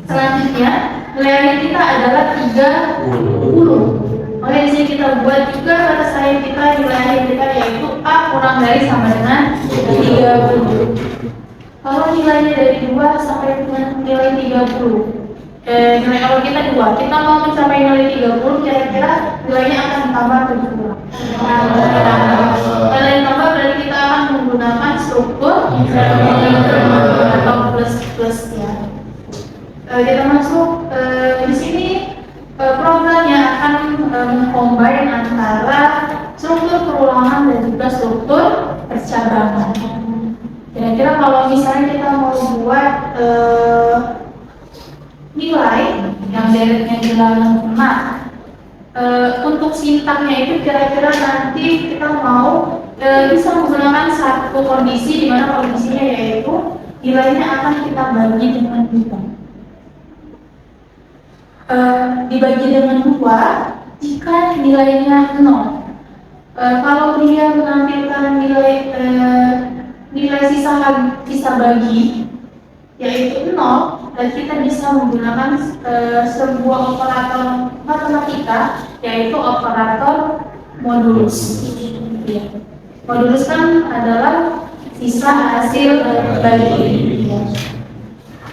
Selanjutnya nilai kita adalah 30. Makanya di sini kita buat juga kata saya kita nilai kita yaitu A kurang dari sama dengan 30. Kalau nilainya dari 2 sampai dengan nilai 30, nilai awal kita 2, kita mau mencapai nilai 30, kira-kira nilainya akan ditambah atau dikurang? Kalau ditambah berarti kita akan menggunakan struktur atau plus ya. Kita masuk di sini programnya akan mengcombine antara struktur perulangan dan juga struktur percabangan. Kira-kira kalau misalnya kita mau buat nilai yang deretnya bilangan 6, untuk sintaknya itu kira-kira nanti kita mau bisa menggunakan satu kondisi di mana kondisinya yaitu nilainya akan kita bagi dengan 2. Dibagi dengan 2 jika nilainya 0. Kalau dia menampilkan nilai sisa bagi yaitu 0, dan kita bisa menggunakan sebuah operator matematika yaitu operator modulus. Ya. Modulus kan adalah sisa hasil bagi.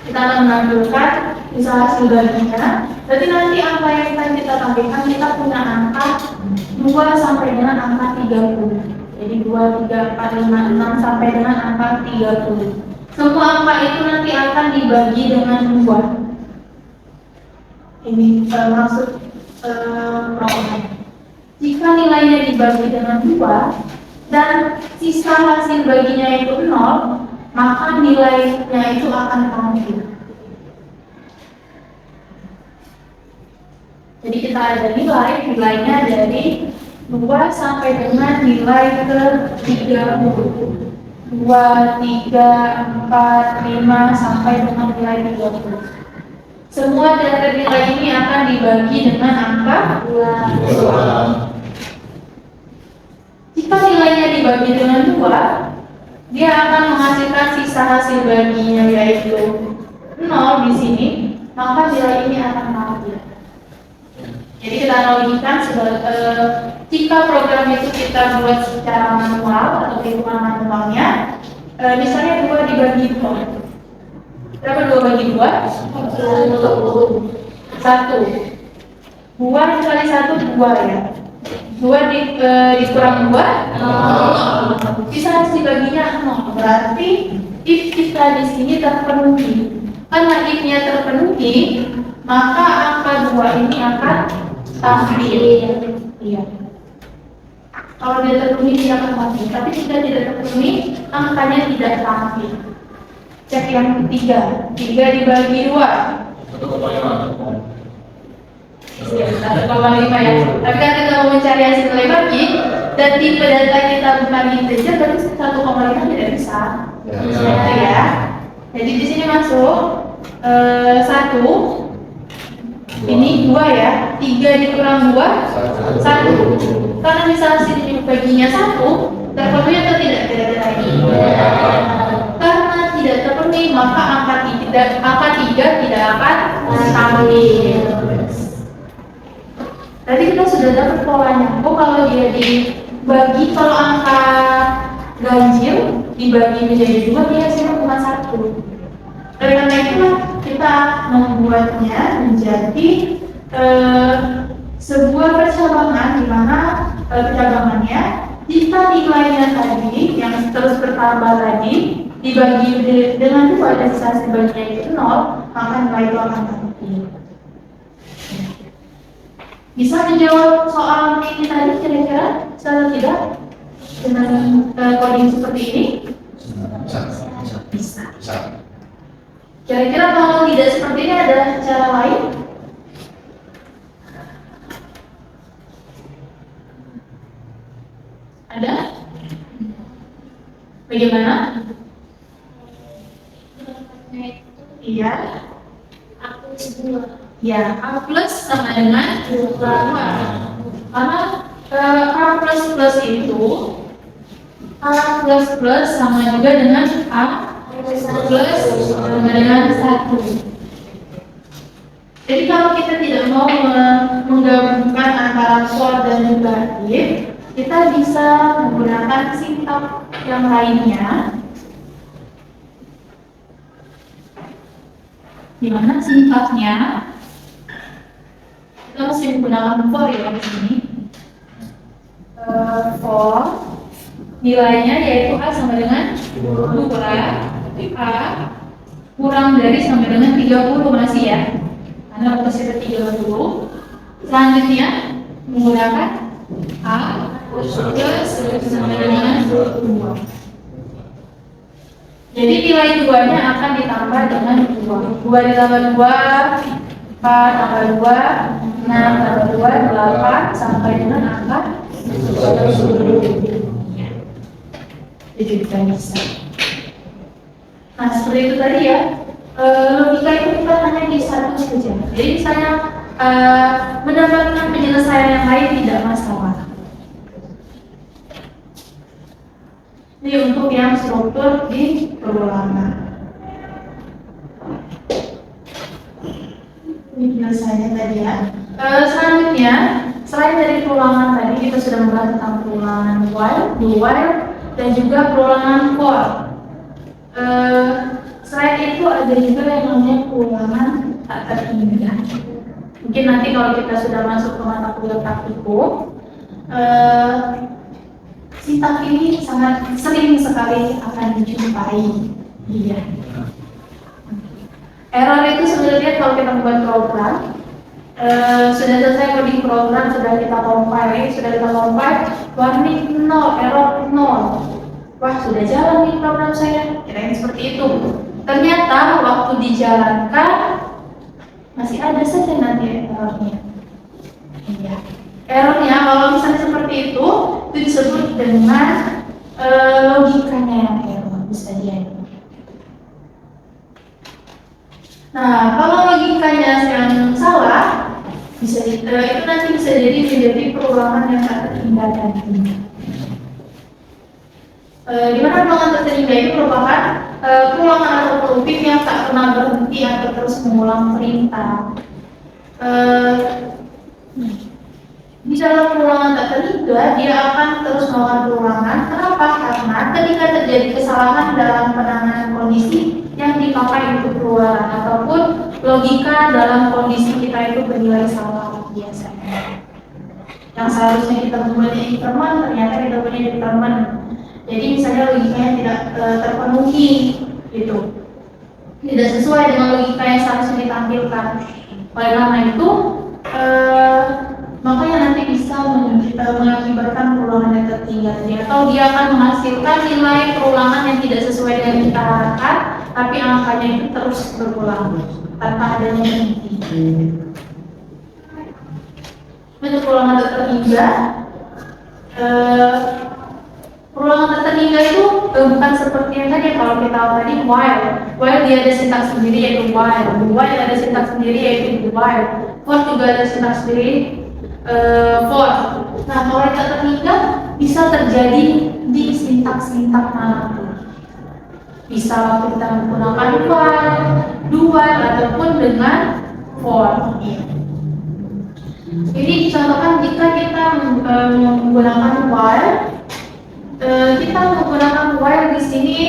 Kita akan menampilkan sisa hasil baginya. Berarti nanti angka yang kita tampilkan kita punya angka 2 sampai dengan angka 30. Jadi 2, 3, 4, 5, 6 sampai dengan angka 30. Semua angka itu nanti akan dibagi dengan 2. Ini maksud problem. Jika nilainya dibagi dengan 2 dan sisa hasil baginya itu 0, maka nilainya itu akan tampil. Jadi kita ada nilainya dari 2 sampai dengan nilai ke 30. 2, 3, 4, 5 sampai dengan nilai 30. Semua dari nilai ini akan dibagi dengan angka 2. Jika nilainya dibagi dengan 2, dia akan menghasilkan sisa hasil baginya yaitu 0 di sini, maka nilai ini akan tampil. Jadi kita analogikan jika program itu kita buat secara manual atau hitungan manualnya, misalnya 2 dibagi 2. Berapa 2 bagi 2? 1. 2 dikali 1 2 ya. 2 dikurang 2 bisa hasil baginya 0. Berarti if kita di sini terpenuhi. Karena if-nya terpenuhi, maka angka 2 ini akan tampil. Iya. Kalau dia terpenuhi tidak akan tampil, tapi jika tidak terpenuhi, angkanya tidak tampil. Cek yang ketiga, 3 dibagi 2. 1,5 ya. Tapi kan kita mau mencari hasil nilai bagi dan tipe data kita bukan integer, berarti 1,5 tidak bisa. Ya. Jadi di sini masuk 1. Ini 2 ya, 3 dikurang 2, 1. Karena misal sini baginya 1, terpenuhi atau tidak? Tidak lagi. Karena tidak terpenuhi, maka angka 3 tidak akan tampil. Tadi kita sudah dapat polanya. Kalau dia dibagi, kalau angka ganjil dibagi menjadi 2, dia hasilnya cuma 1. Oleh karena itu kita membuatnya menjadi sebuah percabangan di mana percabangannya jika nilainya tadi yang terus bertambah tadi dibagi dengan 2 dan sisa hasil baginya itu 0, maka nilai itu akan tampil. Bisa menjawab soal ini tadi kira-kira atau tidak dengan coding seperti ini? Bisa. Kira-kira kalau tidak seperti ini ada cara lain? Ada? Bagaimana? Iya. Ya, A plus sama dengan 2. Karena A plus plus itu A plus plus sama juga dengan A plus sama dengan 1. Jadi kalau kita tidak mau menggabungkan antara for dan juga if, kita bisa menggunakan sintaks yang lainnya. Di mana sintaksnya kita mesti menggunakan for ya di sini. For nilainya yaitu A sama dengan 2, A kurang dari sama dengan 30 masih ya, karena plus itu 30. Selanjutnya menggunakan A plus sama dengan 2. Jadi nilai 2-nya akan ditambah dengan 2. 2 ditambah 2, 4 tambah 2, 6 tambah 2, 8 sampai dengan angka 20. Jadi kita bisa. Nah seperti itu tadi ya. Logika itu bukan hanya di satu saja. Jadi misalnya mendapatkan penyelesaian yang lain tidak masalah. Ini untuk yang struktur di perulangan. Ini penyelesaiannya tadi ya. Selanjutnya, selain dari perulangan tadi, kita sudah membahas tentang perulangan while, do while, dan juga perulangan for. Selain itu ada juga yang namanya perulangan tak terhingga. Mungkin nanti kalau kita sudah masuk ke mata kuliah praktikum, sintaks ini sangat sering sekali akan dijumpai. Iya. Error itu sebenarnya kalau kita membuat program, sudah selesai coding program, sudah kita compile, warning 0, error 0. Wah, sudah jalan nih program saya, kirain seperti itu. Ternyata waktu dijalankan masih ada saja nanti errornya. Iya. Errornya kalau misalnya seperti itu disebut dengan logikanya yang error, bisa jadi. Nah, kalau logikanya yang salah, itu nanti bisa jadi menjadi perulangan yang tak terhindarkan. Di mana perulangan tak terhingga itu merupakan perulangan atau looping yang tak pernah berhenti atau terus mengulang perintah. Di dalam perulangan tak terhingga, dia akan terus melakukan perulangan. Kenapa? Karena ketika terjadi kesalahan dalam penanganan kondisi yang dipakai untuk perulangan ataupun logika dalam kondisi kita itu bernilai salah biasanya. Yang seharusnya kita punya determinant, ternyata kita punya determinant. Jadi misalnya logikanya tidak terpenuhi, gitu, tidak sesuai dengan logika yang seharusnya ditampilkan. Oleh karena itu, makanya nanti bisa mengakibatkan perulangan yang tertinggal, atau dia akan menghasilkan nilai perulangan yang tidak sesuai dengan kita harapkan, tapi angkanya itu terus berulang tanpa adanya berhenti. Untuk perulangan terhingga, perulangan terhingga itu bukan seperti yang tadi. Kalau kita tahu tadi while dia ada sintaks sendiri yaitu while ada sintaks sendiri yaitu while, for juga ada sintaks sendiri for. Nah, kalau yang terhingga bisa terjadi di sintaks-sintaks manapun. Bisa waktu kita menggunakan while, do while, ataupun dengan for. Jadi dicontohkan jika kita menggunakan while, kita menggunakan while di sini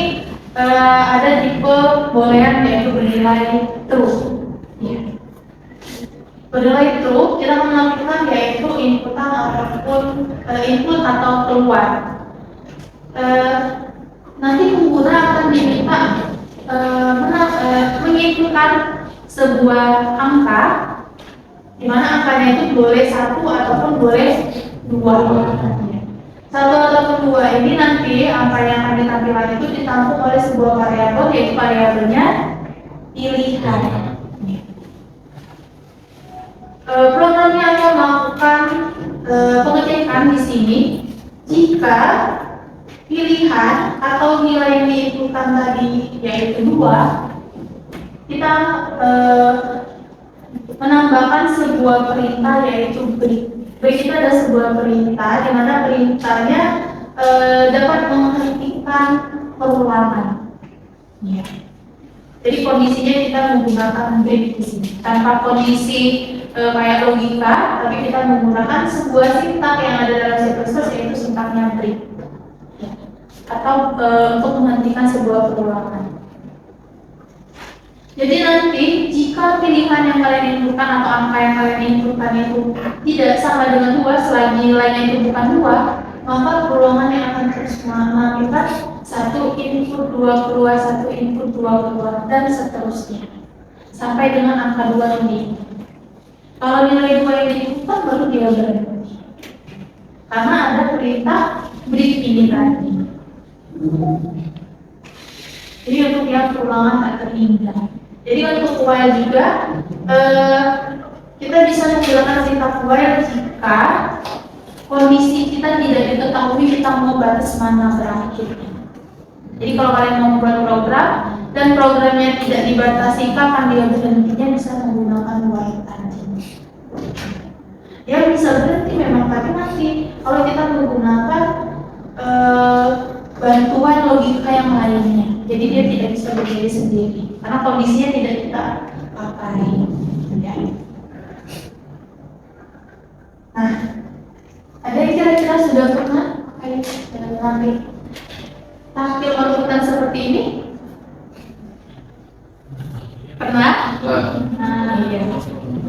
ada tipe boolean yaitu bernilai true. Bernilai true kita menampilkan yaitu inputan ataupun input atau keluar. Nanti pengguna akan diminta menginputkan sebuah angka, di mana angkanya itu boleh 1 ataupun boleh 2. 1 ataupun 2 ini nanti angka yang akan ditampilkan itu ditampung oleh sebuah variabel, yaitu variabelnya pilihan. Programnya akan melakukan pengecekan di sini jika pilihan atau nilai yang diinputkan tadi yaitu 2, kita menambahkan sebuah perintah yaitu break. Break itu ada sebuah perintah di mana perintahnya dapat menghentikan perulangan. Ya. Jadi kondisinya kita menggunakan break di sini tanpa kondisi kayak logika, tapi kita menggunakan sebuah sintak yang ada dalam C++ yaitu sintaknya break. Ya. Atau untuk menghentikan sebuah perulangan. Jadi nanti jika pilihan yang kalian inputkan atau angka yang kalian inputkan itu tidak sama dengan 2 selagi nilainya itu bukan 2, maka perulangan yang akan terus melakukan 1 input 2 keluar, 1 input 2 keluar, dan seterusnya sampai dengan angka 2 yang diinput. Kalau nilai 2 yang diinputkan baru dia berhenti karena ada perintah break ini tadi. Jadi untuk yang perulangan tak terhingga. Jadi untuk while juga kita bisa menggunakan sintak while jika kondisi kita tidak diketahui kita mau batas mana berakhir. Jadi kalau kalian mau membuat program dan programnya tidak dibatasi kapan dia berhentinya, bisa menggunakan while tadi. Dia bisa berhenti memang, tapi nanti kalau kita menggunakan bantuan logika yang lainnya, jadi dia tidak bisa berdiri sendiri karena kondisinya tidak kita pakai. Ya. Nah, ada yang kira-kira sudah pernah pakai tampil urutan seperti ini? Pernah? Nah, iya.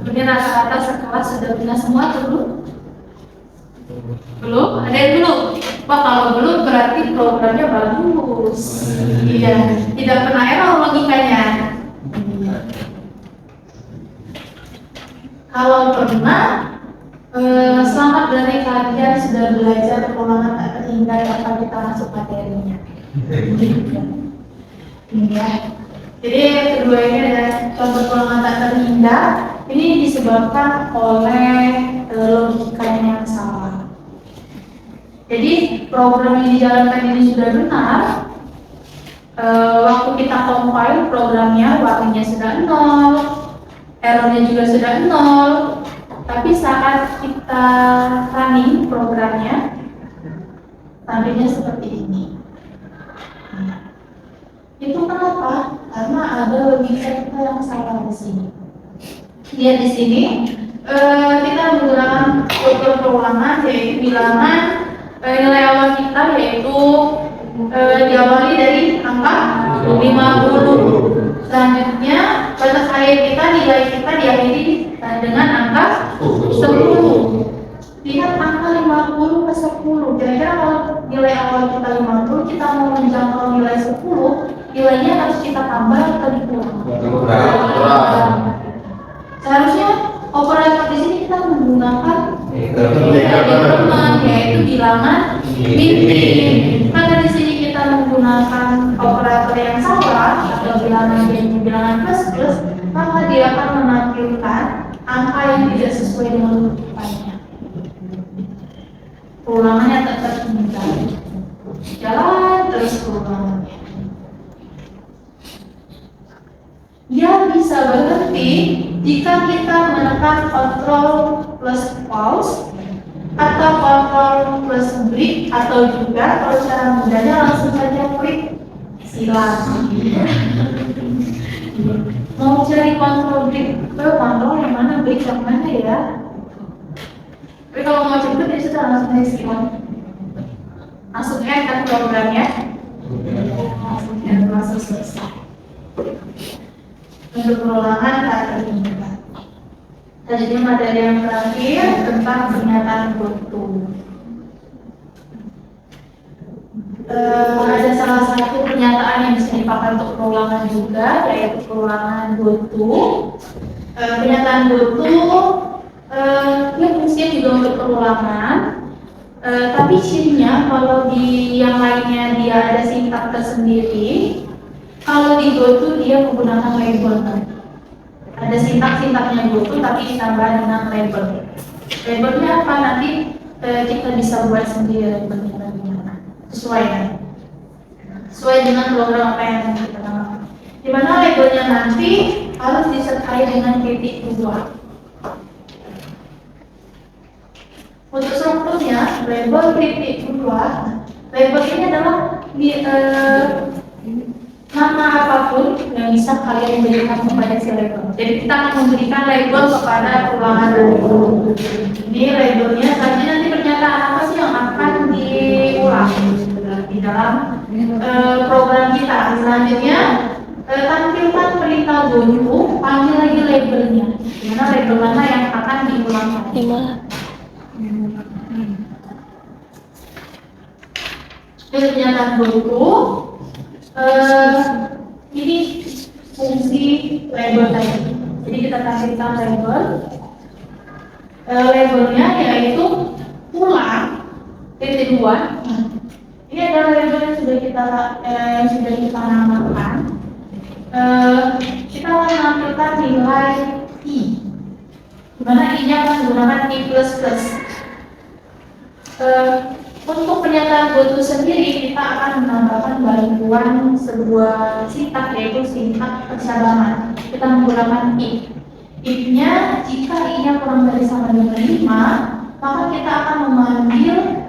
Kemudian rata-rata sekelas sudah pernah semua atau belum? Belum? Ada yang belum? Wah, kalau belum berarti programnya bagus. Iya, tidak pernah error logikanya. Kalau pernah, selamat dari kalian sudah belajar perulangan tak terhingga tanpa kita masuk materinya. Ya. Jadi kedua ini ada contoh perulangan tak terhingga. Ini disebabkan oleh logikanya yang salah. Jadi program yang dijalankan ini sudah benar. Waktu kita compile programnya, waktunya sudah 0, errornya juga sudah 0. Tapi saat kita running programnya, tampilnya seperti ini. Itu kenapa? Karena ada logika kita yang salah di sini. Lihat di sini, kita menggunakan struktur perulangan yaitu bilangan nilai awal kita yaitu diawali dari angka 50. Selanjutnya batas akhir kita, nilai kita diakhiri dengan angka 10. Lihat angka 50 ke 10. Kira-kira kalau nilai awal kita 50, kita mau menjangkau nilai 10, nilainya harus kita tambah atau dikurang? Seharusnya operator di sini kita menggunakan yaitu bilangan min. Maka di sini kita menggunakan operator yang salah atau bilangan min, bilangan plus, maka dia akan menampilkan angka yang tidak sesuai dengan urutannya. Ulangannya tak terhingga. Jalan terus ulangannya. Dia bisa berhenti jika kita menekan Ctrl plus pause atau Ctrl plus break, atau juga kalau cara mudahnya langsung saja klik silang. Mau cari kontrol break, kontrol yang mana, break yang mana ya? Tapi kalau mau cepet ya sudah langsung dari silang. Langsung kan programnya, langsung selesai. Untuk perulangan tak terhingga. Selanjutnya materi yang terakhir tentang pernyataan butuh. Ada salah satu pernyataan yang bisa dipakai untuk perulangan juga, yaitu perulangan butuh. Pernyataan butuh dia fungsinya juga untuk perulangan, tapi cirinya kalau di yang lainnya dia ada sintak tersendiri. Kalau di GoTo dia menggunakan label. Ada sintak-sintaknya GoTo tapi ditambah dengan label. Labelnya apa nanti kita bisa buat sendiri labelnya bagaimana. Sesuai kan? Sesuai dengan program apa yang kita lakukan. Di mana labelnya nanti harus disertai dengan titik 2. Untuk strukturnya, label titik 2, label ini adalah nama apapun yang bisa kalian berikan kepada si label. Jadi kita akan memberikan label kepada perulangan label. Ini labelnya, selanjutnya nanti pernyataan apa sih yang akan diulang di dalam program kita. Selanjutnya tampilkan perintah GoTo, panggil lagi labelnya. Dimana label mana yang akan diulangkan? Jadi pernyataan GoTo. Ini fungsi label tadi. Jadi kita tampilkan label. Labelnya yaitu ulang titik 2. Ini adalah label yang sudah kita namakan. Kita akan menampilkan nilai i, di mana i-nya akan menggunakan i++. Untuk pernyataan GoTo sendiri kita akan menambahkan bantuan sebuah sintak yaitu sintak percabangan. Kita menggunakan if. If-nya jika i-nya kurang dari sama dengan 5, maka kita akan memanggil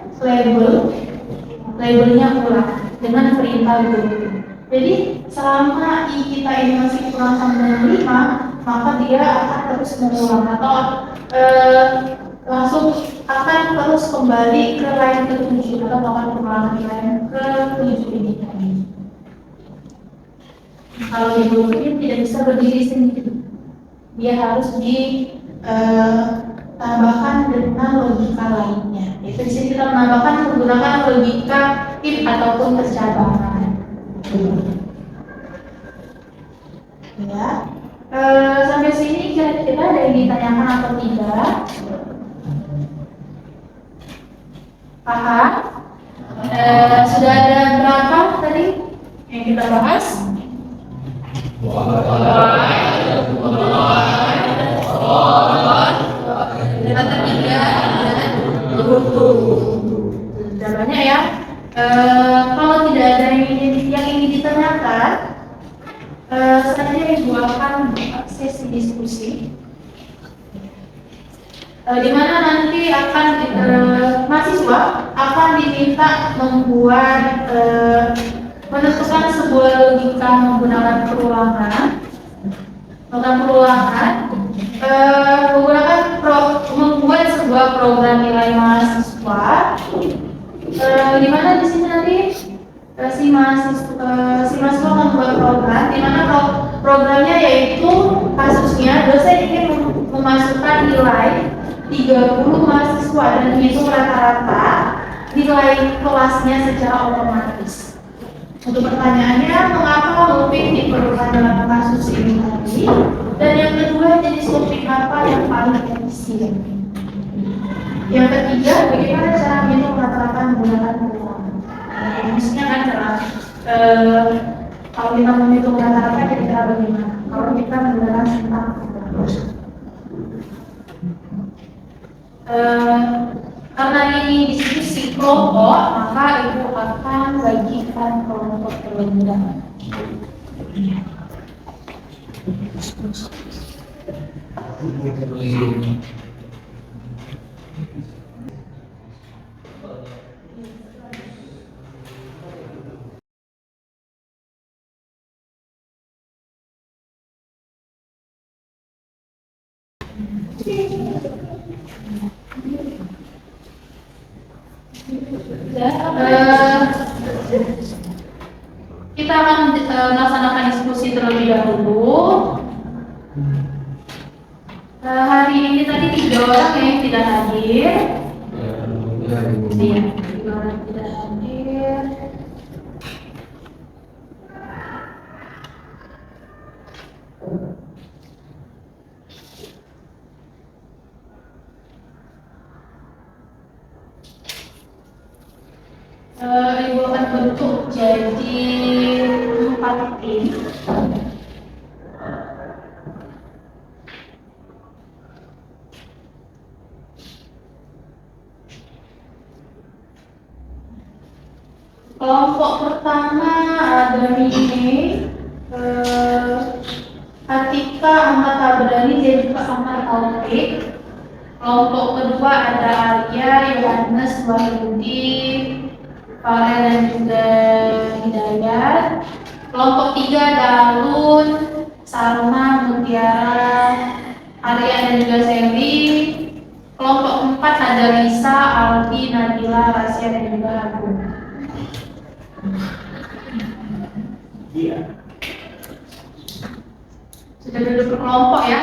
labelnya ulang dengan perintah GoTo. Jadi selama i kita ini masih kurang sama dengan 5, maka dia akan terus mengulang atau langsung akan terus kembali ke line ke-7 atau bahkan pengulangan line ke-7 ini tadi. Kalau di GoTo ini tidak bisa berdiri sendiri, dia harus ditambahkan dengan logika lainnya. Itu di sini kita menambahkan menggunakan logika if ataupun percabangan. Ya, sampai sini kira-kira ada yang ditanyakan atau tidak? Paham? Sudah ada berapa tadi yang kita bahas? Debat ketiga dan GoTo. Sudah banyak ya. Kalau tidak ada yang ingin ditanyakan, saya ibu akan sesi diskusi. Di mana nanti akan mahasiswa akan diminta membuat menentukan sebuah logika menggunakan perulangan, membuat sebuah program nilai mahasiswa. Di mana di sini nanti si mahasiswa akan membuat program, di mana programnya yaitu kasusnya dosen ingin memasukkan nilai 30 mahasiswa dan menghitung rata-rata nilai kelasnya secara otomatis. Untuk pertanyaannya, mengapa looping diperlukan dalam kasus ini tadi? Dan yang kedua, jenis looping apa yang paling efisien? Yang ketiga, bagaimana cara menghitung rata-rata menggunakan perulangan? Maksudnya kan kalau kita menghitung rata-rata kira-kira bagaimana? Kalau kita menggunakan sintak karena ini diskusi kelompok, maka ibu akan bagikan kelompok terlebih dahulu. Kita akan melaksanakan diskusi terlebih dahulu. Hari ini tadi 3 orang yang tidak hadir. Iya, 3 orang tidak hadir. Ibu akan bentuk jadi 4 tim. Kelompok pertama ada Mine, Atika, Ahmad Abdani, dan juga Ahmad Taufik. Kelompok kedua ada Alia, Yohanes, Wahyudi, Farel, dan juga Hidayat. Kelompok tiga ada Alun, Salma, Mutiara, Arya, dan juga Sally. Kelompok empat ada Lisa, Aldi, Nabila, Rasya, dan juga Agung. Iya. Sudah duduk berkelompok ya?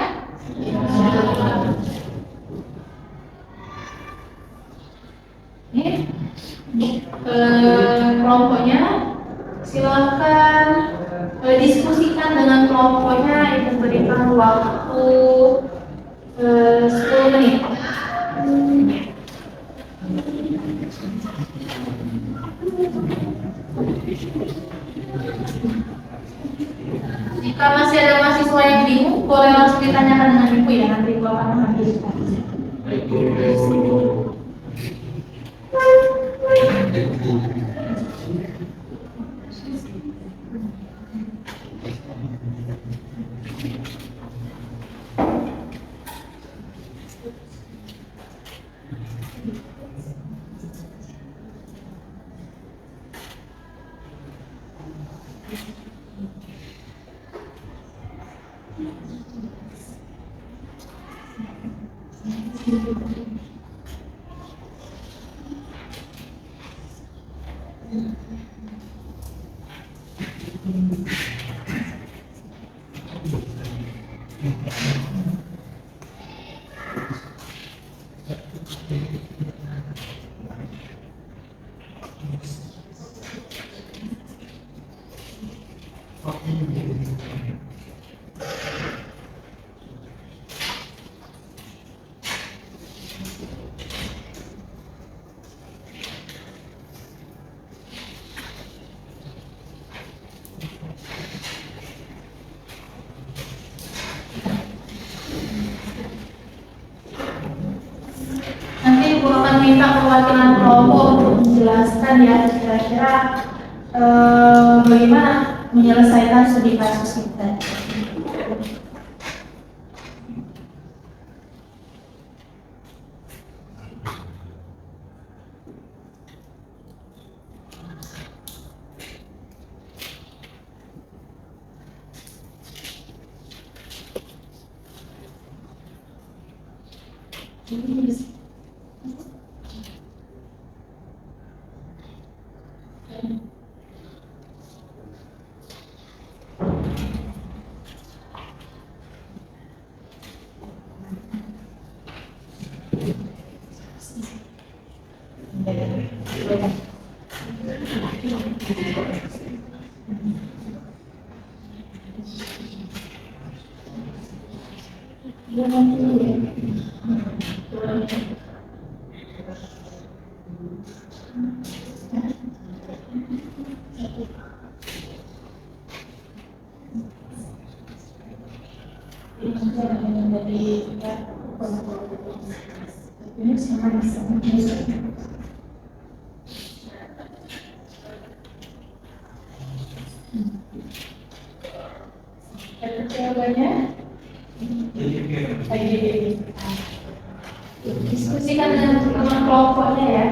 Ini kelompoknya silakan diskusikan dengan kelompoknya, itu berikan waktu 10 menit. Jika masih ada mahasiswa yang bingung, boleh langsung ditanyakan dengan ibu ya, nanti ibu akan menghadirkan. Nanti ibu akan minta perwakilan kelompok untuk menjelaskan ya kira-kira bagaimana menyelesaikan studi kasus kita. Ini sama jawabannya diskusikan dengan teman kelompoknya ya.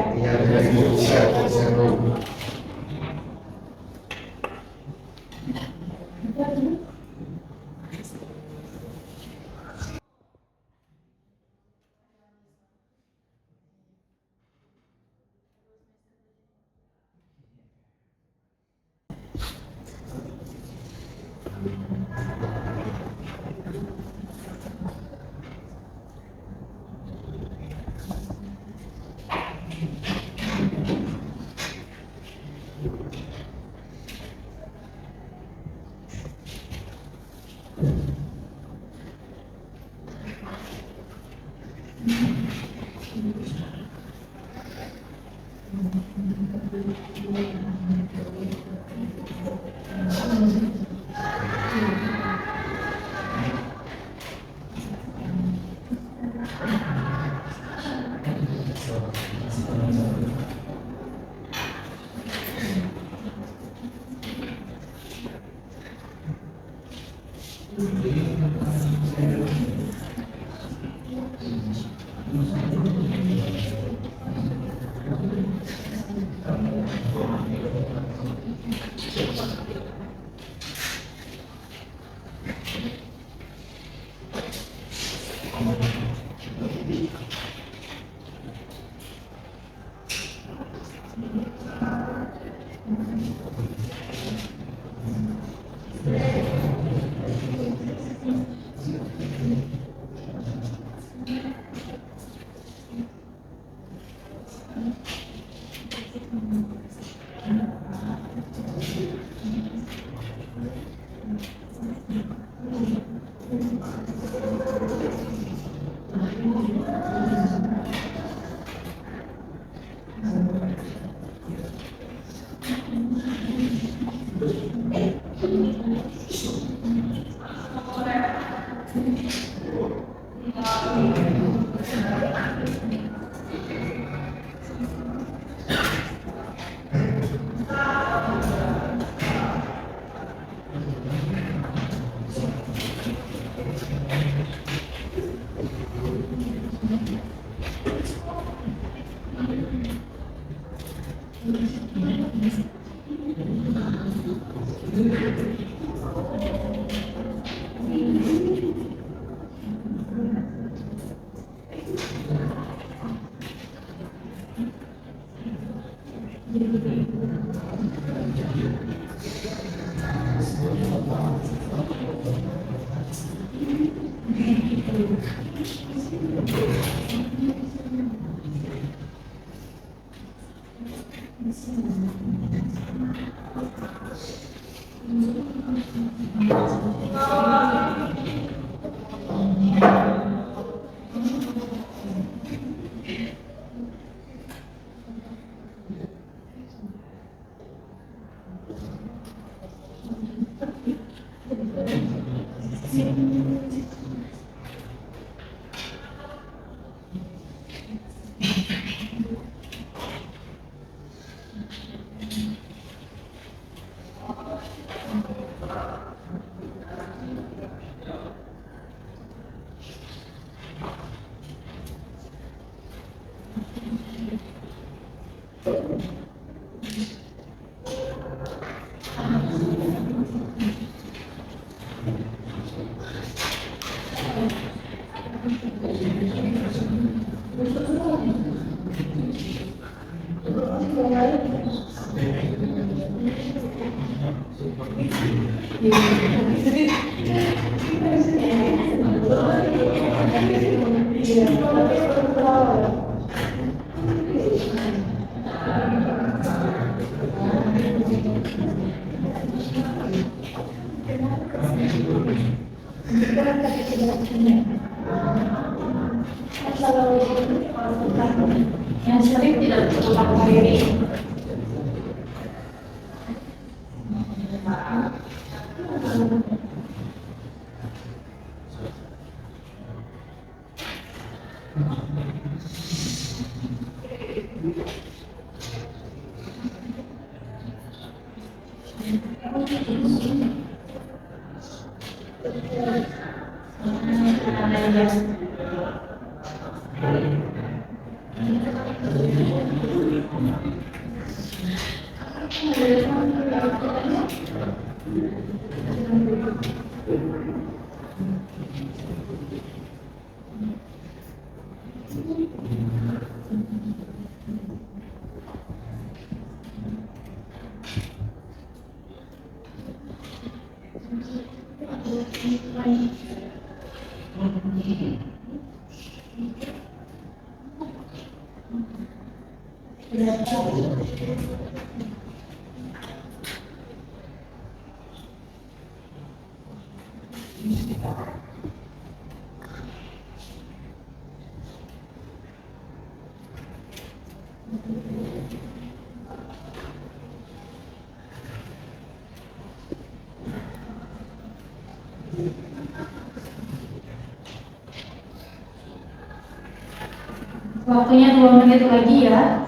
Yang sering tidak berulang diri. Waktunya 2 menit lagi ya.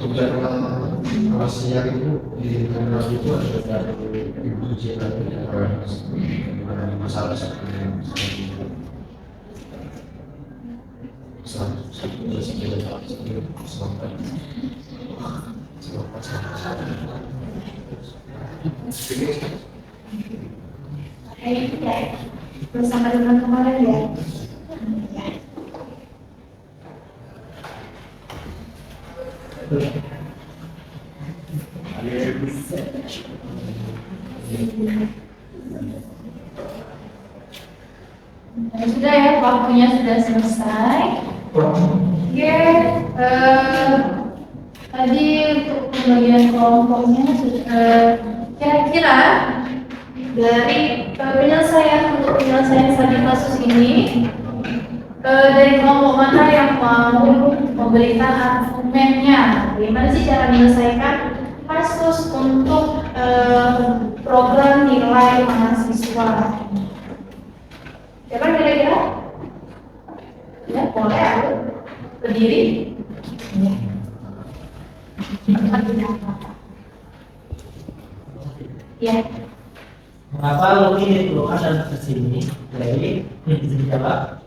Untuk jadwal siang itu di terminal itu ada dari ibu suci tadi ada masalah seperti itu. Bersama dengan kemarin ya. Nah, sudah ya, waktunya sudah selesai. Oke, tadi untuk pembagian kelompoknya kira-kira dari untuk penyelesaian studi kasus ini, dari kelompok mana yang mau memberikan argumennya? Bagaimana sih cara menyelesaikan kasus untuk program nilai mahasiswa? Siapa kira-kira? Ya, boleh aku berdiri. Ya. Mengapa login diperlukan dalam kasus ini? Jadi, bisa dijawab.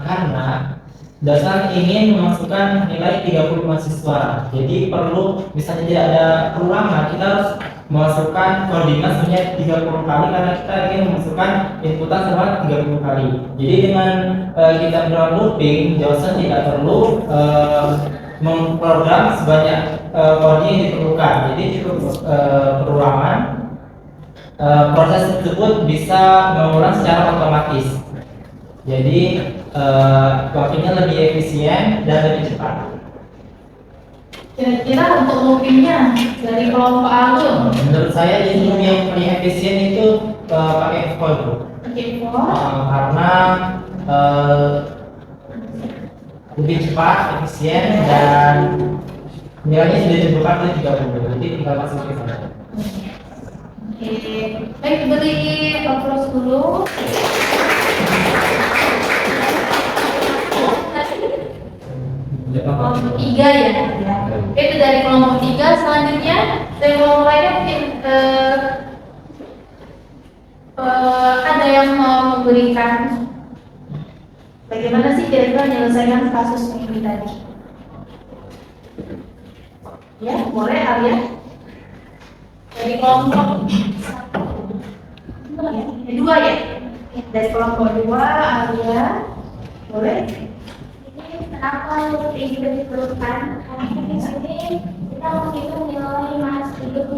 Karena dasar ingin memasukkan nilai 30 mahasiswa. Jadi perlu, misalnya tidak ada perulangan, kita harus memasukkan koordinat sebanyak 30 kali karena kita ingin memasukkan inputan sebanyak 30 kali. Jadi dengan kita melakukan looping, dosen tidak perlu memprogram sebanyak koordinat yang diperlukan. Jadi cukup perulangan. Proses tersebut bisa mengulang secara otomatis. Jadi waktunya lebih efisien dan lebih cepat. Kira-kira untuk loopingnya dari kelompok alun, Menurut saya yang paling efisien itu pakai for group. Karena lebih cepat, efisien dan nilainya sudah ditentukan oleh 30, jadi tinggal masuk ke sana. Oke, baik, beri applause dulu. Kelompok 3 ya. Itu dari kelompok 3. Selanjutnya dari kelompok lainnya mungkin ada yang mau memberikan Bagaimana sih kira-kira menyelesaikan kasus ini tadi? Ya, boleh Arya. Dari kelompok dua ya? Dari kelompok dua, Arya. Boleh? Kenapa ini diperlukan? Karena di sini kita menghitung nilai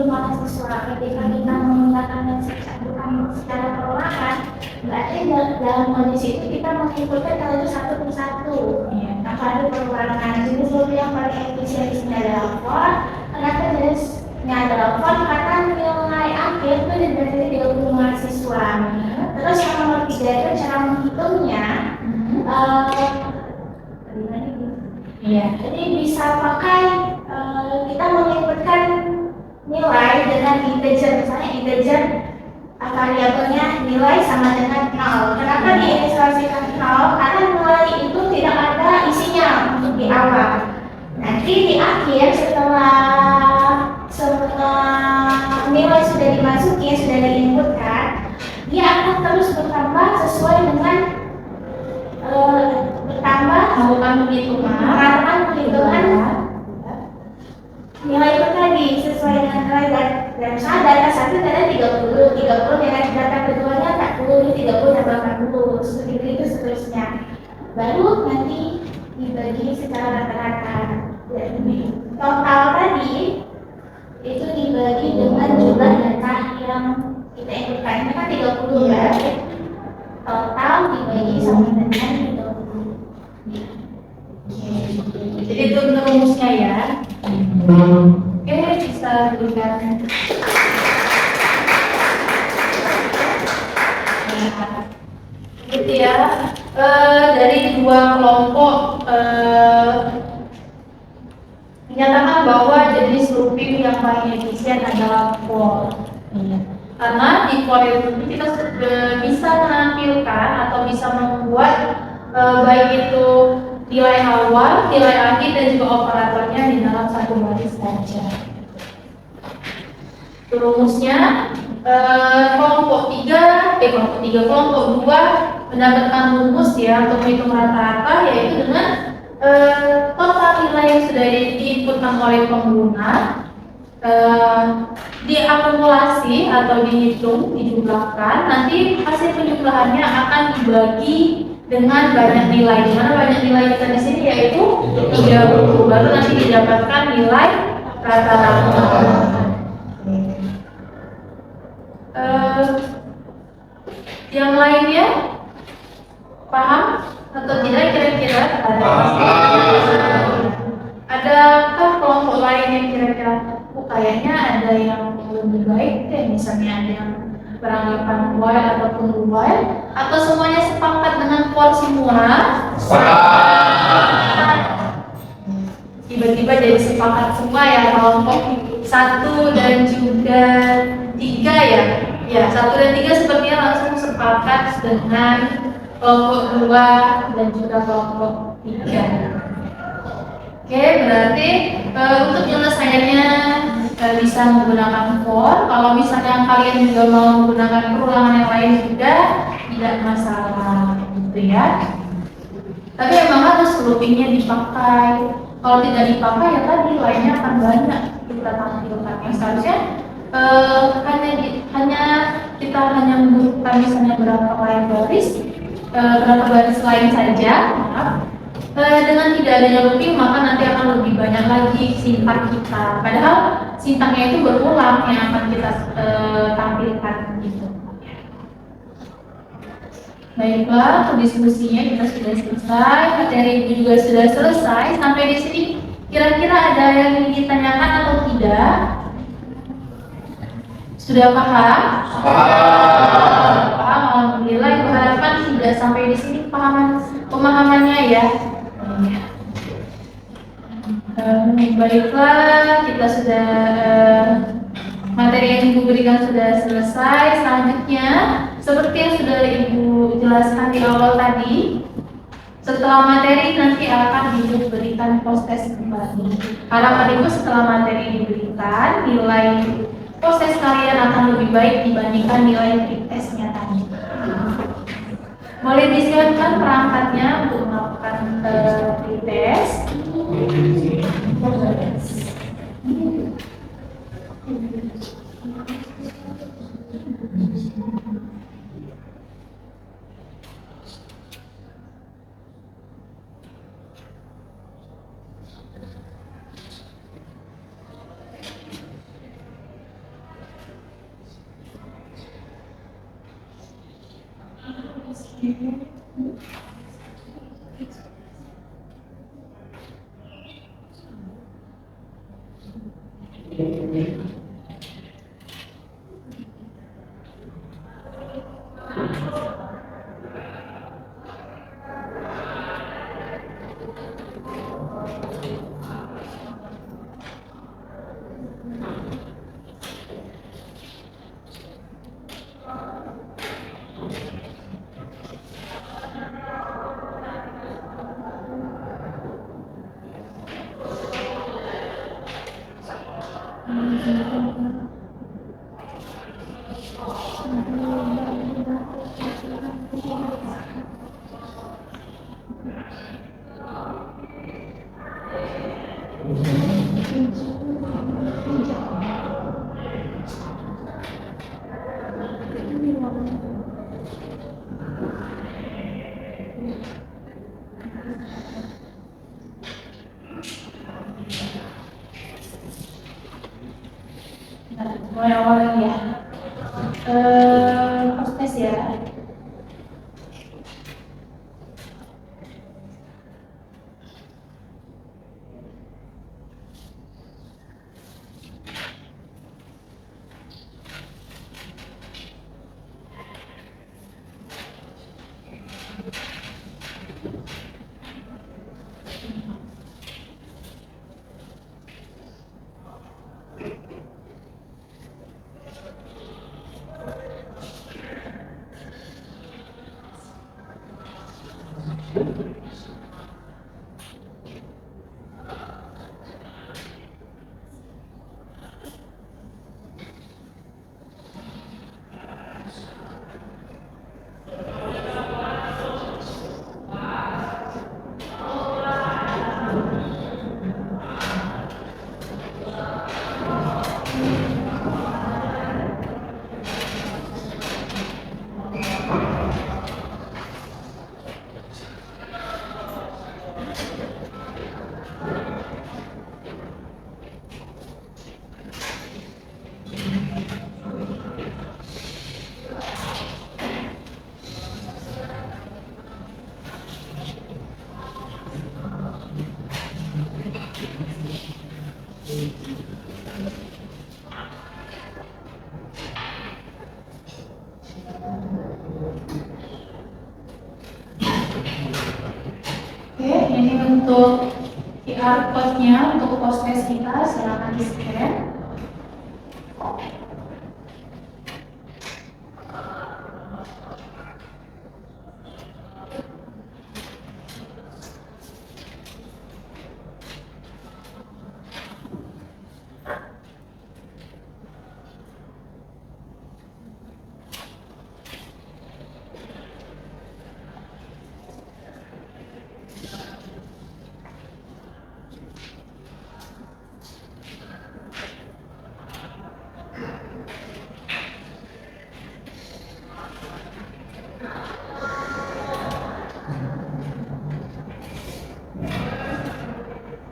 mahasiswa ketika kita menggunakan secara perorangan, berarti dalam kondisi itu kita menginputkan kalau itu satu persatu. Tanpa ada perorangan. Jadi sesuatu yang paling efisien di sini adalah form. Kenapa jenisnya adalah form? Karena nilai akhir itu dari 30 mahasiswa. Terus yang nomor 3 itu cara menghitungnya. Iya. Jadi bisa pakai kita menginputkan nilai dengan integer, misalnya integer variabelnya nilai sama dengan 0. Kenapa diilustrasikan 0? Karena nilai itu tidak ada isinya untuk di awal. Nanti di akhir setelah nilai sudah dimasuki, sudah diinputkan, dia akan terus bertambah sesuai dengan Melakukan penghitungan nilai itu tadi sesuai dengan nilai dan misalnya data 1 data 30 nilai data keduanya 40, 30 tambah 40 seperti itu seterusnya, baru nanti dibagi secara rata-rata. Jadi total tadi itu dibagi dengan jumlah data yang kita inputkan, ini kan 30 ya, total dibagi sama dengan 30. Jadi itu rumusnya ya. Oke, bisa berikan. Gitu ya. Dari dua kelompok menyatakan bahwa jenis looping yang paling efisien adalah for. Karena di for itu kita bisa menampilkan atau bisa membuat baik itu nilai awal, nilai akhir dan juga operatornya di dalam satu baris saja. Rumusnya kelompok 2 mendapatkan rumus ya untuk menghitung rata-rata, yaitu dengan total nilai yang sudah diinputkan oleh pengguna diakumulasi atau dihitung, dijumlahkan, nanti hasil penjumlahannya akan dibagi dengan banyak nilai. Dimana banyak nilai kita di sini yaitu 30, baru nanti didapatkan nilai rata-rata. Yang lainnya paham atau tidak kira-kira? Adakah kelompok lain yang kira-kira kayaknya ada yang lebih baik deh, misalnya ada yang beranggapan while ataupun while, atau semuanya sepakat dengan for semua? Tiba-tiba jadi sepakat semua ya, kelompok 1 dan juga 3 ya. Ya, 1 dan 3 sepertinya langsung sepakat dengan kelompok 2 dan juga kelompok 3. Oke, berarti untuk penyelesaiannya bisa menggunakan for. Kalau misalnya kalian juga mau menggunakan perulangan yang lain juga tidak masalah, gitu ya. Tapi memang harus loopingnya dipakai. Kalau tidak dipakai ya tadi lainnya akan banyak kita tampilkan. Yang seharusnya kita hanya membutuhkan misalnya berapa baris lain saja. Dengan tidak adanya looping maka nanti akan lebih banyak lagi sintak kita. Padahal sintaknya itu berulang yang akan kita tampilkan gitu. Baiklah, diskusinya kita sudah selesai, materi ibu juga sudah selesai. Sampai di sini kira-kira ada yang ingin ditanyakan atau tidak? Sudah paham? Paham, alhamdulillah. Ibu harapkan sudah sampai di sini pemahamannya ya. Baiklah, kita sudah materi yang Ibu berikan sudah selesai. Selanjutnya, seperti yang sudah Ibu jelaskan di awal tadi, setelah materi nanti akan Ibu berikan post-test kembali. Harapan Ibu setelah materi diberikan, nilai post-test kalian akan lebih baik dibandingkan nilai pretestnya tadi. Boleh disiapkan perangkatnya untuk melakukan pretest. Mulai awal lagi ya. Proses ya. Oke, ini untuk QR code-nya untuk post-test kita, silakan di-scan.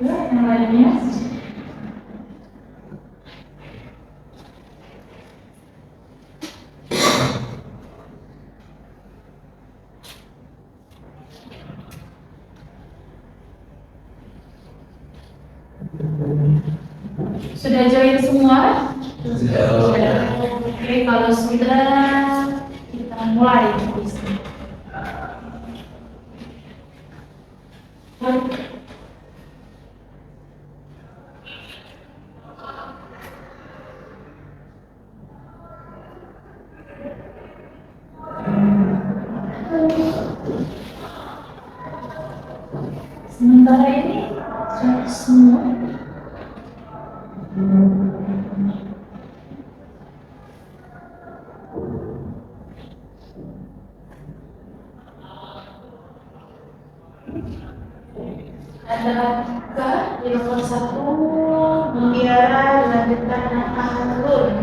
Ya, yang lainnya. Sudah join semua? Sudah. Oke, kalau sudah kita mulai. Sementara ini cek semua. Maka di nomor 1 Mutiara dilanjutkan dengan Ahlun.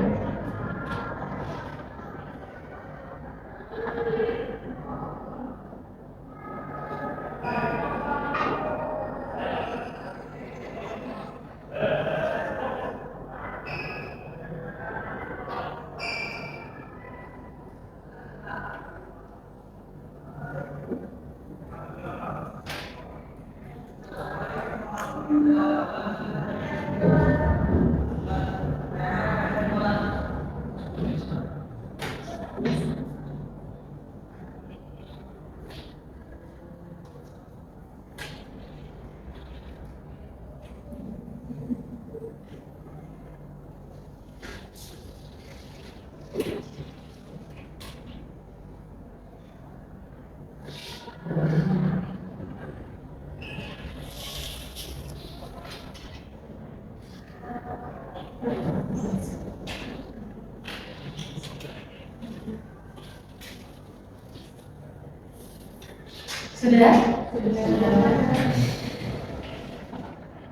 Sudah?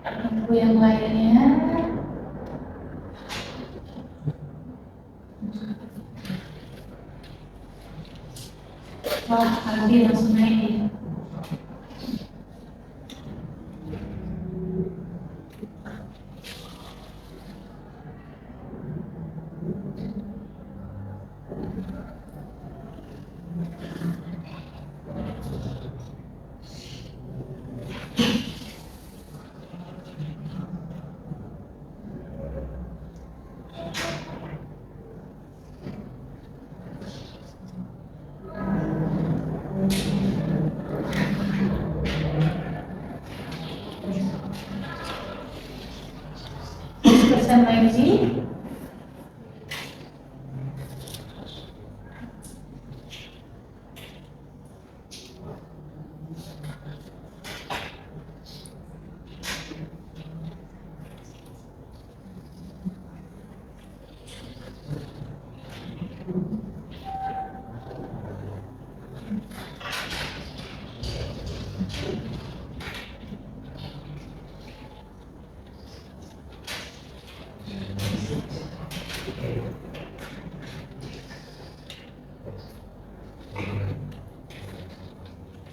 Tunggu yang lainnya. Wah, Aldi langsung naik. Persen lagi.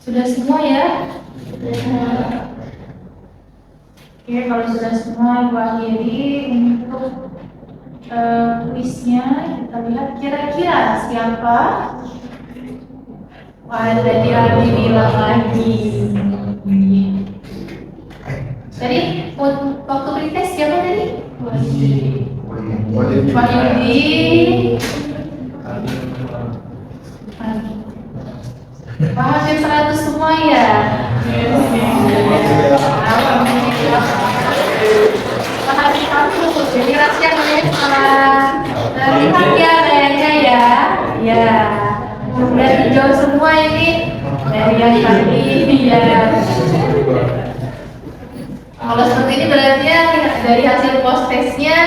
Sudah semua ya? Oke, kalau sudah semua, Ibu akhiri untuk kuisnya. Kita lihat kira-kira siapa? Wah, tadi Aldi bilang lagi. Tadi waktu pretest siapa tadi? Pak Yudi. Hampir 100 semua ya. Makasih kamu. Jadi rahasia lihat ya kayaknya ya. Ya. Udah dijawab semua ini dari yang tadi ya. Kalau seperti ini berarti ya, dari hasil post testnya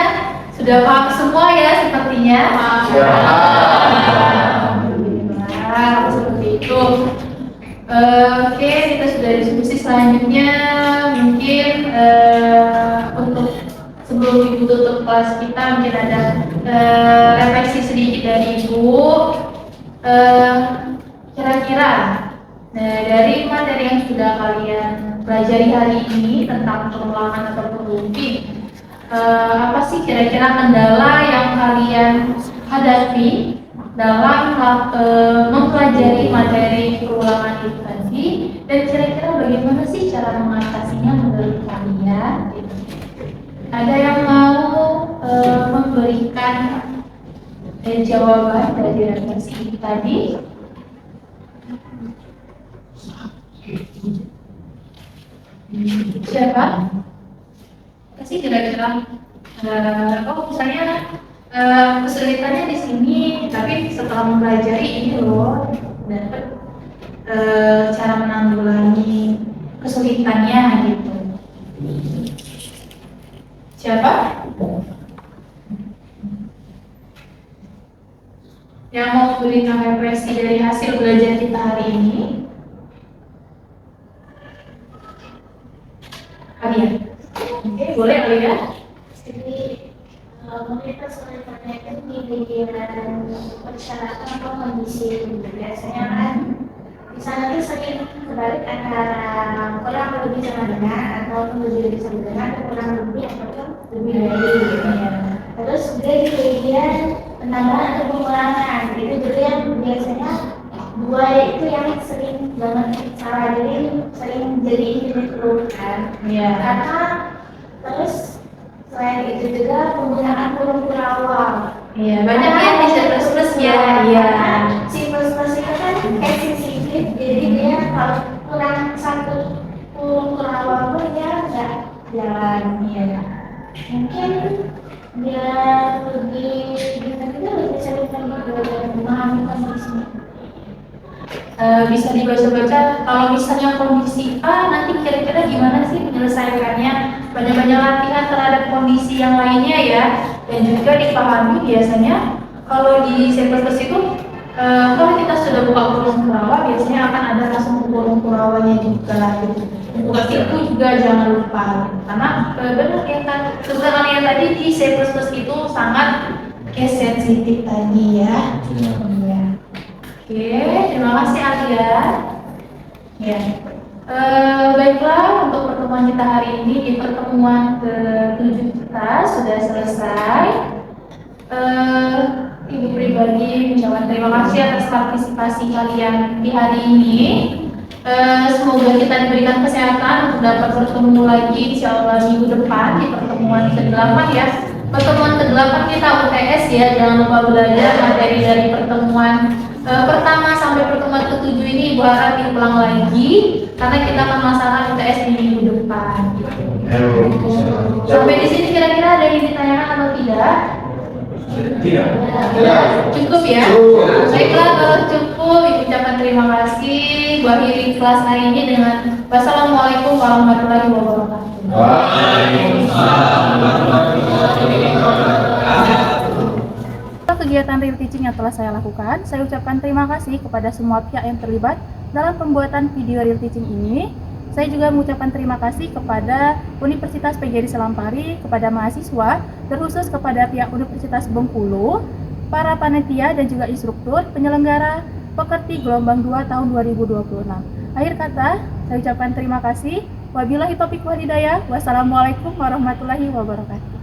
sudah paham semua ya sepertinya. Alhamdulillah, seperti itu. Oke, kita sudah diskusi selanjutnya. Mungkin untuk sebelum Ibu tutup kelas kita mungkin ada refleksi sedikit dari Ibu. Kira-kira dari materi yang sudah kalian pelajari hari ini tentang pengulangan ataupun looping, apa sih kira-kira kendala yang kalian hadapi dalam mempelajari materi pengulangan itu tadi, dan kira-kira bagaimana sih cara mengatasinya menurut kalian? Ada yang mau memberikan jawaban dari refleksi tadi? Siapa? Apa sih kira-kira? Misalnya kesulitannya di sini, tapi setelah mempelajari ini loh, dapat cara menanggulangi kesulitannya gitu. Siapa? Yang mau berikan refleksi dari hasil belajar kita hari ini? Hari ya. Oke, boleh kali ya. Jadi pemerintah selain itu di bagian persyaratan atau kondisi biasanya kan di sana tuh sering kebalik antara kurang lebih sama dengan atau lebih sama dengan atau kurang lebih ataupun lebih dari gitu ya. Terus juga di bagian penambahan atau pengurangan itu juga yang biasanya dua itu yang sering banget salah, jadi sering jadi ini diperlukan. Iya. Karena terus selain itu juga penggunaan huruf awal. Iya, banyak ya di C++ ya. Iya. C++ itu kan sensitif, jadi dia kalau kurang satu huruf awal pun dia nggak jalan. Iya. Mungkin biar lebih gimana juga lebih sering memahami kondisi. Bisa dibaca-baca kalau misalnya kondisi A nanti kira-kira gimana sih menyelesaikannya, banyak-banyak latihan terhadap kondisi yang lainnya ya, dan juga dipahami biasanya kalau di C++ itu kalau kita sudah buka kurung kurawa biasanya akan ada langsung kurung kurawanya juga gitu. Buka situ juga jangan lupa karena benar ya kan sebenarnya yang tadi di C++ itu sangat sensitif tadi ya. Iya. Oke, terima kasih Alia. Ya, baiklah untuk pertemuan kita hari ini di pertemuan ke-7 kita sudah selesai. Ibu pribadi mengucapkan terima kasih atas partisipasi kalian di hari ini. Semoga kita diberikan kesehatan untuk dapat bertemu lagi insya Allah minggu depan di pertemuan ke-8 ya. Pertemuan ke-8 kita UTS ya, jangan lupa belajar materi dari pertemuan pertama sampai pertemuan ke-7 ini Ibu harap diulang lagi karena kita akan melaksanakan UTS di minggu depan. Sampai di sini kira-kira ada yang ditanyakan atau tidak? Tidak. Cukup ya? Baiklah kalau cukup, Ibu ucapkan terima kasih. Bu akhiri kelas hari ini dengan wassalamualaikum warahmatullahi wabarakatuh. Kegiatan real teaching yang telah saya lakukan, saya ucapkan terima kasih kepada semua pihak yang terlibat dalam pembuatan video real teaching ini. Saya juga mengucapkan terima kasih kepada Universitas PGRI Salampari, kepada mahasiswa, terkhusus kepada pihak Universitas Bengkulu, para panitia dan juga instruktur penyelenggara Pekerti Gelombang 2 tahun 2026. Akhir kata, saya ucapkan terima kasih. Wabillahi taufiq wal hidayah. Wassalamualaikum warahmatullahi wabarakatuh.